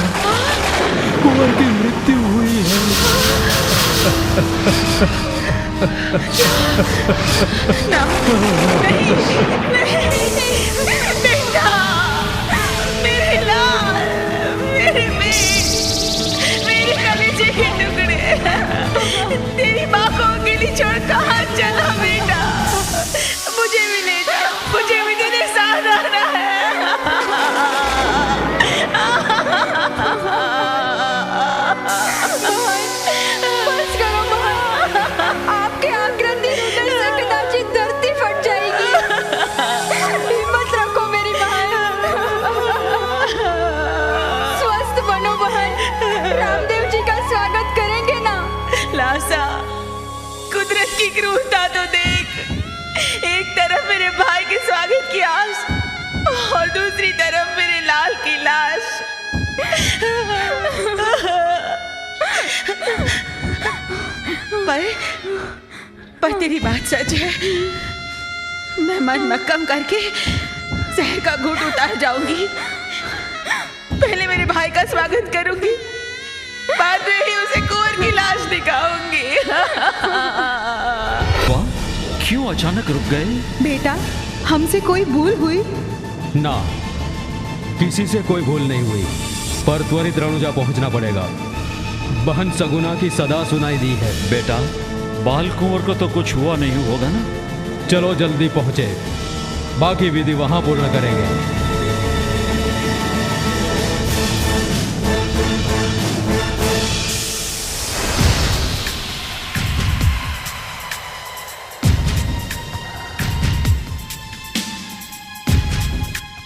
कुंवर की मृत्यु हुई है। नहीं, बेटा, मेरे लाल, मेरे कलेजे के टुकड़े, तेरी माँ को अकेली छोड़ कहाँ चला बेटा? मुझे भी ले जा, मुझे भी तेरे साथ आना है। बस करो बहन, आपके आक्रंदी रुदन से कदाचित धरती फट जाएगी। हिम्मत रखो मेरी बहन, स्वस्थ बनो बहन। रामदेव जी का स्वागत करेंगे ना? लासा, कुदरत की क्रूरता तो देख। एक तरफ मेरे भाई के स्वागत की आस और दूसरी तरफ मेरे लाल की लाश। पर तेरी बात सच है। मैं मन मक्कम करके जहर का घूंट उतार जाऊंगी। पहले मेरे भाई का स्वागत करूंगी, बाद में ही उसे कुंवर की लाश दिखाऊंगी। वाह, क्यों अचानक रुक गए? बेटा, हमसे कोई भूल हुई? ना, किसी से कोई भूल नहीं हुई, पर त्वरित रणुजा पहुंचना पड़ेगा। बहन सगुना की सदा सुनाई दी है। बेटा, बाल कुंवर को तो कुछ हुआ नहीं होगा ना? चलो जल्दी पहुंचे, बाकी विधि वहां पूर्ण करेंगे।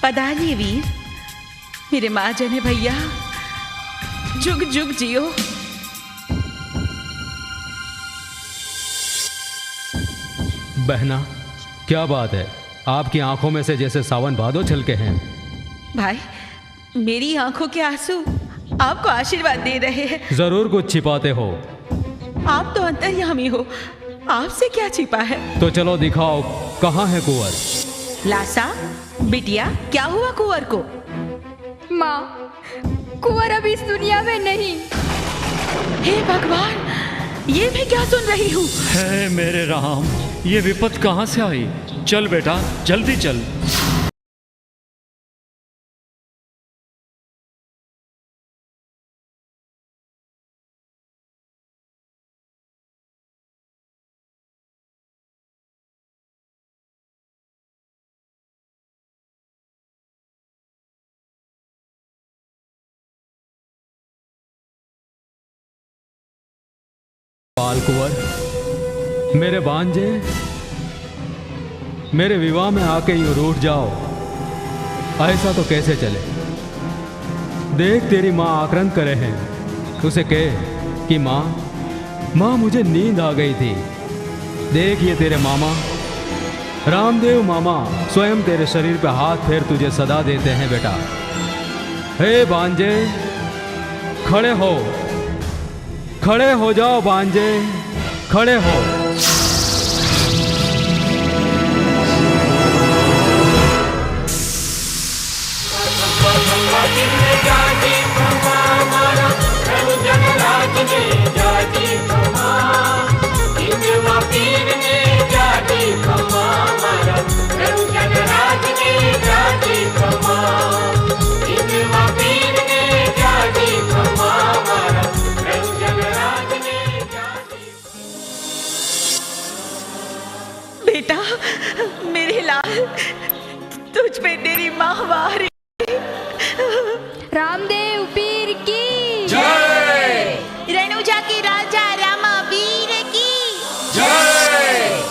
पधारिए वीर, मेरे माँ जने भैया, जुग जुग जियो। बहना, क्या बात है? आपकी आंखों में से जैसे सावन भादो छलके हैं। भाई, मेरी आंखों के आंसू आपको आशीर्वाद दे रहे हैं। जरूर कुछ छिपाते हो। आप तो अंतर्यामी हो, आपसे क्या छिपा है? तो चलो दिखाओ, कहाँ है कुंवर? लासा, बिटिया, क्या हुआ कुंवर को? माँ, कुंवर अभी इस दुनिया में नहीं। हे भगवान, ये मैं क्या सुन रही हूँ? हे मेरे राम, ये विपत कहाँ से आई? चल बेटा, जल्दी चल। बाल कुंवर, मेरे भांजे, मेरे विवाह में आके यूं रूठ जाओ, ऐसा तो कैसे चले? देख, तेरी माँ आक्रंद करे हैं। उसे कह कि माँ मुझे नींद आ गई थी। देख, ये तेरे मामा रामदेव मामा स्वयं तेरे शरीर पे हाथ फेर तुझे सदा देते हैं बेटा। हे भांजे, खड़े हो जाओ भांजे, खड़े हो। बेटा, मेरे लाल, तुझ पे तेरी माँ वारी। रामदेव पीर की जय। रणुजा के राजा रामा वीर की जय।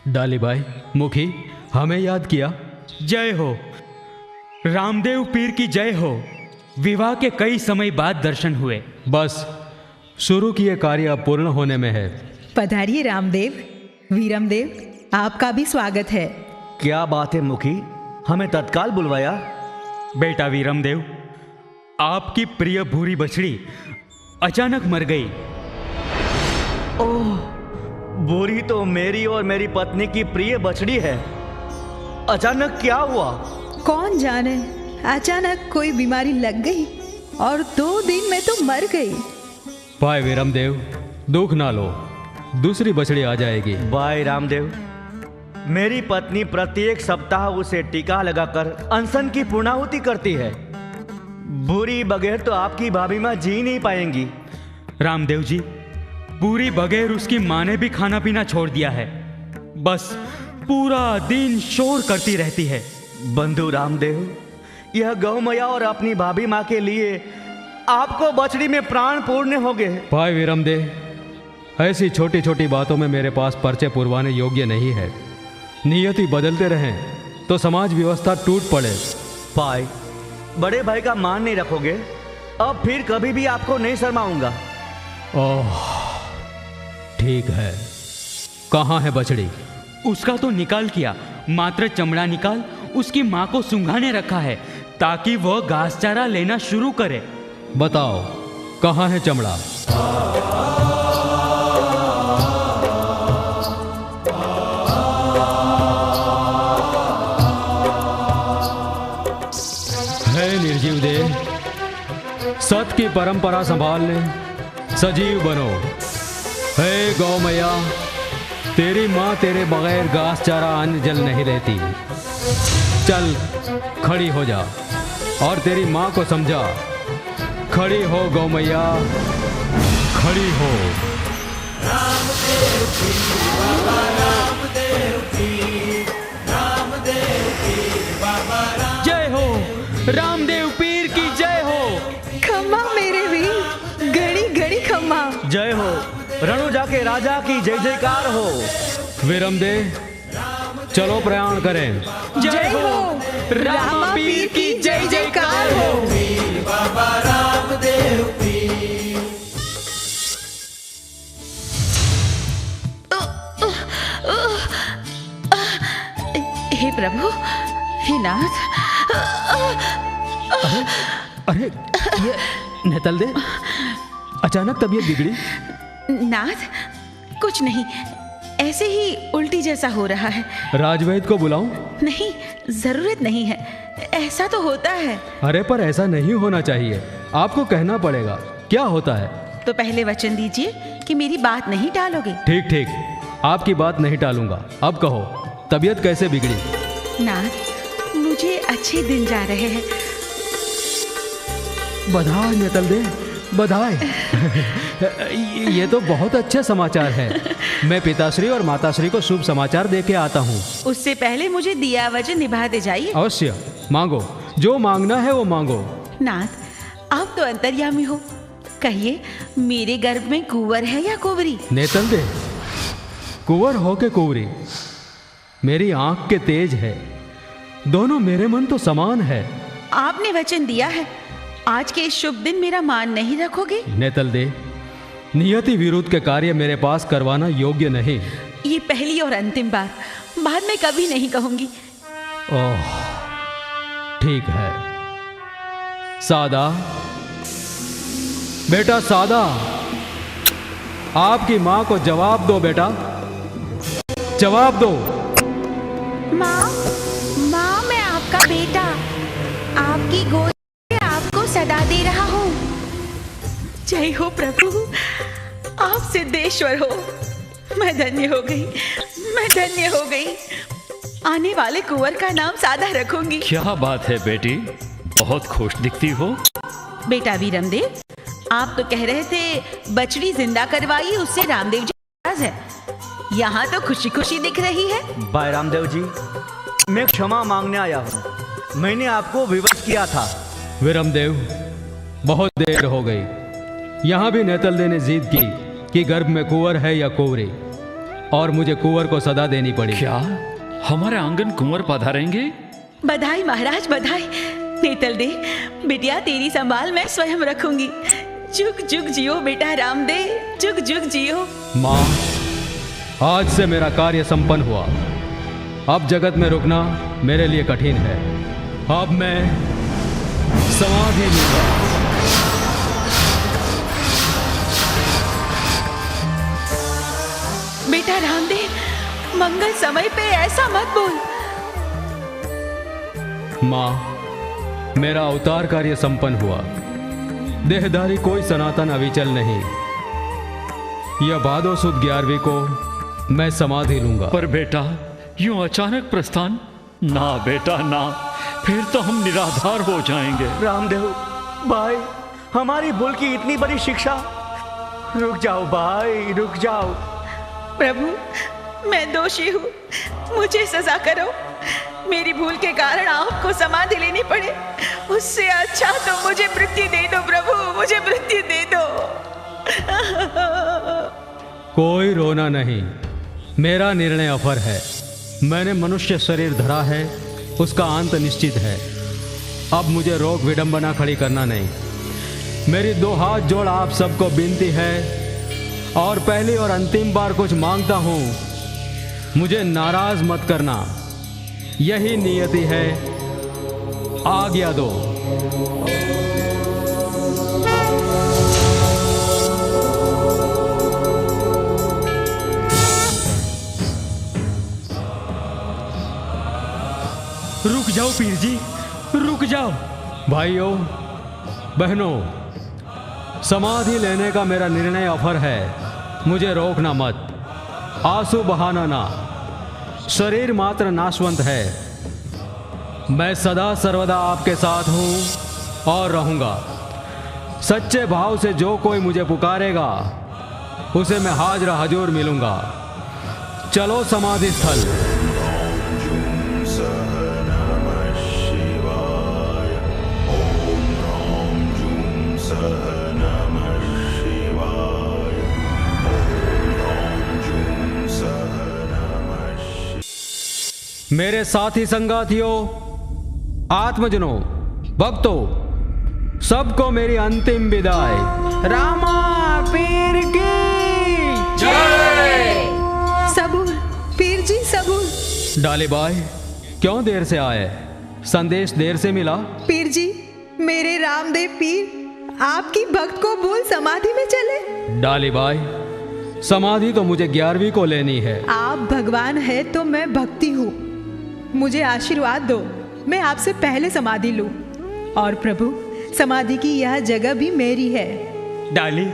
डाली भाई, मुखी, हमें याद किया। जय हो, रामदेव पीर की जय हो। विवाह के कई समय बाद दर्शन हुए। बस शुरू किए कार्य अब पूर्ण होने में है। पधारिए रामदेव, वीरमदेव, आपका भी स्वागत है। क्या बात है मुखी, हमें तत्काल बुलवाया? बेटा वीरमदेव, आपकी प्रिय भूरी बछड़ी अचानक मर गई। ओह, भूरी तो मेरी और मेरी पत्नी की प्रिय बछड़ी है। अचानक क्या हुआ? कौन जाने, अचानक कोई बीमारी लग गई और 2 दिन में तो मर गई। भाई वीरमदेव, दुख ना लो, दूसरी बछड़ी आ जाएगी। भाई रामदेव, मेरी पत्नी प्रत्येक सप्ताह उसे टीका लगाकर अनशन की पूर्णाहुति करती है। भूरी बगैर तो आपकी भाभी माँ जी नहीं पाएंगी। रामदेव जी, पूरी बगैर उसकी माँ ने भी खाना पीना छोड़ दिया है। बस पूरा दिन शोर करती रहती है। बंधु रामदेव, यह गौ मैया और अपनी भाभी माँ के लिए आपको बछड़ी में प्राण पूर्ण हो गए। भाई वीरमदेव, ऐसी छोटी छोटी बातों में मेरे पास पर्चे पुरवाने योग्य नहीं है। नियति बदलते रहें तो समाज व्यवस्था टूट पड़े। भाई, बड़े भाई का मान नहीं रखोगे? अब फिर कभी भी आपको नहीं शर्माऊंगा। ओह, ठीक है। कहाँ है बछड़ी? उसका तो निकाल किया, मात्र चमड़ा निकाल उसकी माँ को सुंघाने रखा है ताकि वह घास चारा लेना शुरू करे। बताओ, कहाँ है चमड़ा? हे निर्जीव देव, सत की परंपरा संभाल ले, सजीव बनो। हे गौ मैया, तेरी माँ तेरे बगैर घास चारा अन्न जल नहीं रहती। चल खड़ी हो जा और तेरी माँ को समझा। खड़ी हो गौ मैया, खड़ी हो। जय हो रामदेव पीर की जय हो। खम्मा मेरे वीर, घड़ी घड़ी खम्मा। जय हो रणुजा के राजा की जय जयकार हो। विरमदे, चलो प्रयाण करें। जय हो रामा पीर की जय जयकार हो। बाबा रामदेव पीर। हे प्रभु, हे नाथ। अरे ये नेतल दे, अचानक तबीयत बिगड़ी। नाथ, कुछ नहीं, ऐसे ही उल्टी जैसा हो रहा है। राजवैद्य को बुलाऊं? नहीं, जरूरत नहीं है, ऐसा तो होता है। अरे पर ऐसा नहीं होना चाहिए, आपको कहना पड़ेगा। क्या होता है? तो पहले वचन दीजिए कि मेरी बात नहीं टालोगे। ठीक ठीक, आपकी बात नहीं टालूंगा। अब कहो, तबीयत कैसे बिगड़ी? नाथ, मुझे अच्छे दिन जा रहे हैं। बधाई नेतल दे, बधाई। ये तो बहुत अच्छे समाचार है। मैं पिताश्री और माताश्री को शुभ समाचार दे के आता हूँ। उससे पहले मुझे दिया वचन निभा दे जाइए। अवश्य, मांगो, जो मांगना है वो मांगो। नाथ, आप तो अंतर्यामी हो, कहिए मेरे गर्भ में कुंवर है या कुंवरी? नेतल दे, कुंवर हो के कुंवरी, मेरी आंख के तेज है, दोनों मेरे मन तो समान है। आपने वचन दिया है, आज के इस शुभ दिन मेरा मान नहीं रखोगे? नेतल दे, नियति विरुद्ध के कार्य मेरे पास करवाना योग्य नहीं। ये पहली और अंतिम बार, बाद में कभी नहीं कहूंगी। ओह, ठीक है। सादा, बेटा सादा, आपकी मां को जवाब दो बेटा, जवाब दो। माँ, माँ, मैं आपका बेटा, आपकी गोद में आपको सदा दे रहा हूँ। जय हो प्रभु, आप सिद्धेश्वर हो। मैं धन्य हो गई, मैं धन्य हो गई। आने वाले कुंवर का नाम सादा रखूंगी। क्या बात है बेटी, बहुत खुश दिखती हो। बेटा वीरमदेव, आप तो कह रहे थे बछड़ी जिंदा करवाइए, उससे रामदेव जी नाराज है। यहाँ तो खुशी खुशी दिख रही है। भाई रामदेव जी, मैं क्षमा मांगने आया हूँ, मैंने आपको विवश किया था। विरमदेव, बहुत देर हो गई। यहाँ भी नेतलदे ने जिद की कि गर्भ में कुंवर है या कुंवरी, और मुझे कुंवर को सदा देनी पड़ी। क्या हमारे आंगन कुंवर पधारेंगे? बधाई महाराज, बधाई। नेतल दे, बिटिया तेरी संभाल मैं स्वयं रखूंगी। जुग जुग जियो बेटा रामदेव, जुग जुग जियो। माँ, आज से मेरा कार्य संपन्न हुआ। अब जगत में रुकना मेरे लिए कठिन है। अब मैं समाधि लूंगा। बेटा रामदेव, मंगल समय पे ऐसा मत बोल। माँ, मेरा अवतार कार्य संपन्न हुआ। देहधारी कोई सनातन अविचल नहीं। यह भादो सुद 11वीं को मैं समाधि लूंगा। पर बेटा, यूं अचानक प्रस्थान? ना बेटा ना, फिर तो हम निराधार हो जाएंगे। रामदेव भाई, हमारी भूल की इतनी बड़ी शिक्षा। रुक जाओ भाई, रुक जाओ। प्रभु, मैं दोषी हूँ, मुझे सजा करो। मेरी भूल के कारण आपको समाधि लेनी पड़े, उससे अच्छा तो मुझे मृत्यु दे दो प्रभु, मुझे मृत्यु दे दो। कोई रोना नहीं, मेरा निर्णय अफर है। मैंने मनुष्य शरीर धरा है, उसका अंत निश्चित है। अब मुझे रोग विडंबना खड़ी करना नहीं। मेरी 2 हाथ जोड़ आप सबको विनती है, और पहली और अंतिम बार कुछ मांगता हूं, मुझे नाराज मत करना। यही नियति है, आज्ञा दो। रुक जाओ पीर जी, रुक जाओ। भाइयों बहनों, समाधि लेने का मेरा निर्णय अफर है। मुझे रोकना मत, आंसू बहाना ना। शरीर मात्र नाशवंत है। मैं सदा सर्वदा आपके साथ हूँ और रहूँगा। सच्चे भाव से जो कोई मुझे पुकारेगा उसे मैं हाजरा हजूर मिलूंगा। चलो समाधि स्थल। मेरे साथी संगातियों, आत्मजनों, भक्तों, सबको मेरी अंतिम विदाई। रामा पीर की जय। सबूर पीर जी, सबूर। डाली बाई, क्यों देर से आए? संदेश देर से मिला? पीर जी, मेरे रामदेव पीर आपकी भक्त को भूल समाधि में चले। डाली बाई, समाधि तो मुझे 11वीं को लेनी है। आप भगवान है तो मैं भक्ति हूँ। मुझे आशीर्वाद दो, मैं आपसे पहले समाधि लूं। और प्रभु, समाधि की यह जगह भी मेरी है। डाली,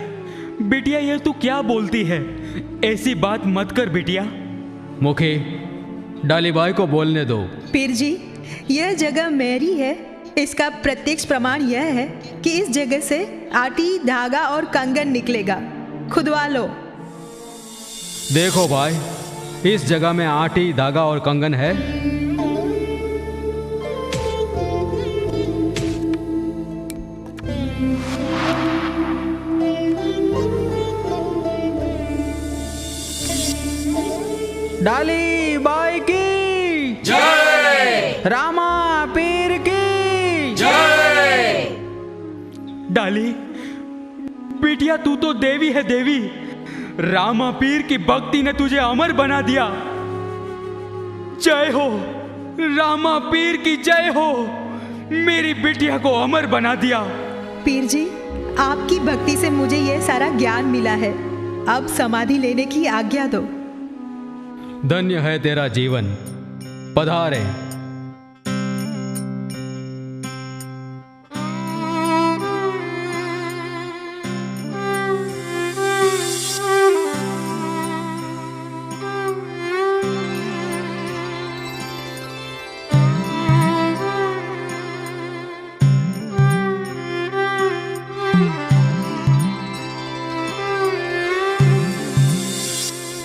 बिटिया ये तू क्या बोलती है? ऐसी बात मत कर बिटिया। मुखी, डालीबाई को बोलने दो। पीर जी, यह जगह मेरी है। इसका प्रत्यक्ष प्रमाण यह है कि इस जगह से आटी, धागा और कंगन निकलेगा। खुदवा लो। देखो भाई, इस जगह में आटी, धागा और कंगन है। डाली बाई की जय। रामा पीर की जय। डाली, बिटिया तू तो देवी है देवी। रामा पीर की भक्ति ने तुझे अमर बना दिया। जय हो, रामा पीर की जय हो। मेरी बिटिया को अमर बना दिया। पीर जी, आपकी भक्ति से मुझे यह सारा ज्ञान मिला है। अब समाधि लेने की आज्ञा दो। धन्य है तेरा जीवन। पधारे।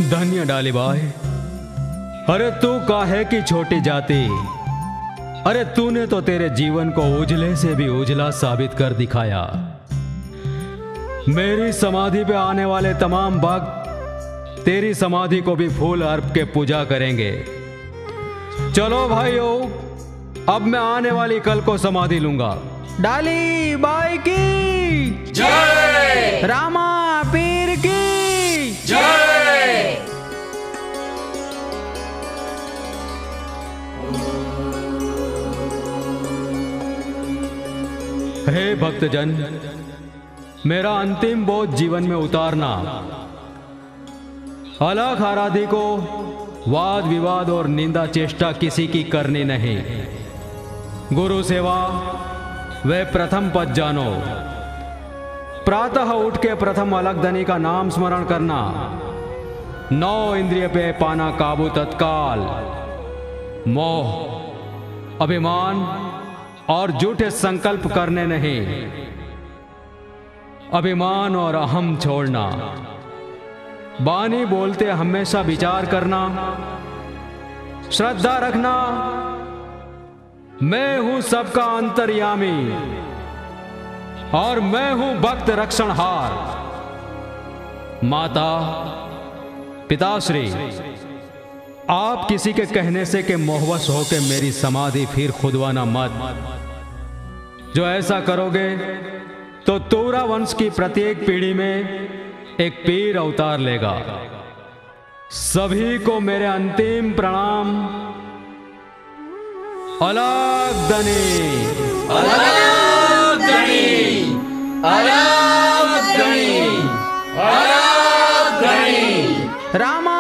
धन्य डालीबाई। अरे तू काहे की छोटी जाति। अरे तूने तो तेरे जीवन को उजले से भी उजला साबित कर दिखाया। मेरी समाधि पे आने वाले तमाम भक्त तेरी समाधि को भी फूल अर्प के पूजा करेंगे। चलो भाइयों, अब मैं आने वाली कल को समाधि लूंगा। डाली बाई की जय। रामा पीर की जय। हे भक्तजन, मेरा अंतिम बोध जीवन में उतारना। अलग आराधी को वाद विवाद और निंदा चेष्टा किसी की करनी नहीं। गुरु सेवा वे प्रथम पद जानो। प्रातः उठ के प्रथम अलगधनी का नाम स्मरण करना। 9 इंद्रिय पे पाना काबू तत्काल। मोह, अभिमान और झूठे संकल्प करने नहीं। अभिमान और अहम छोड़ना। बानी बोलते हमेशा विचार करना। श्रद्धा रखना, मैं हूं सबका अंतर्यामी और मैं हूं भक्त रक्षणहार। माता, पिताश्री, आप किसी के कहने से के मोहवश होके मेरी समाधि फिर खुदवाना मत। जो ऐसा करोगे तो तोरा वंश की प्रत्येक पीढ़ी में एक पीर अवतार लेगा। सभी को मेरे अंतिम प्रणाम। अलगधनी, अलगधनी, अलगधनी, अलगधनी। रामा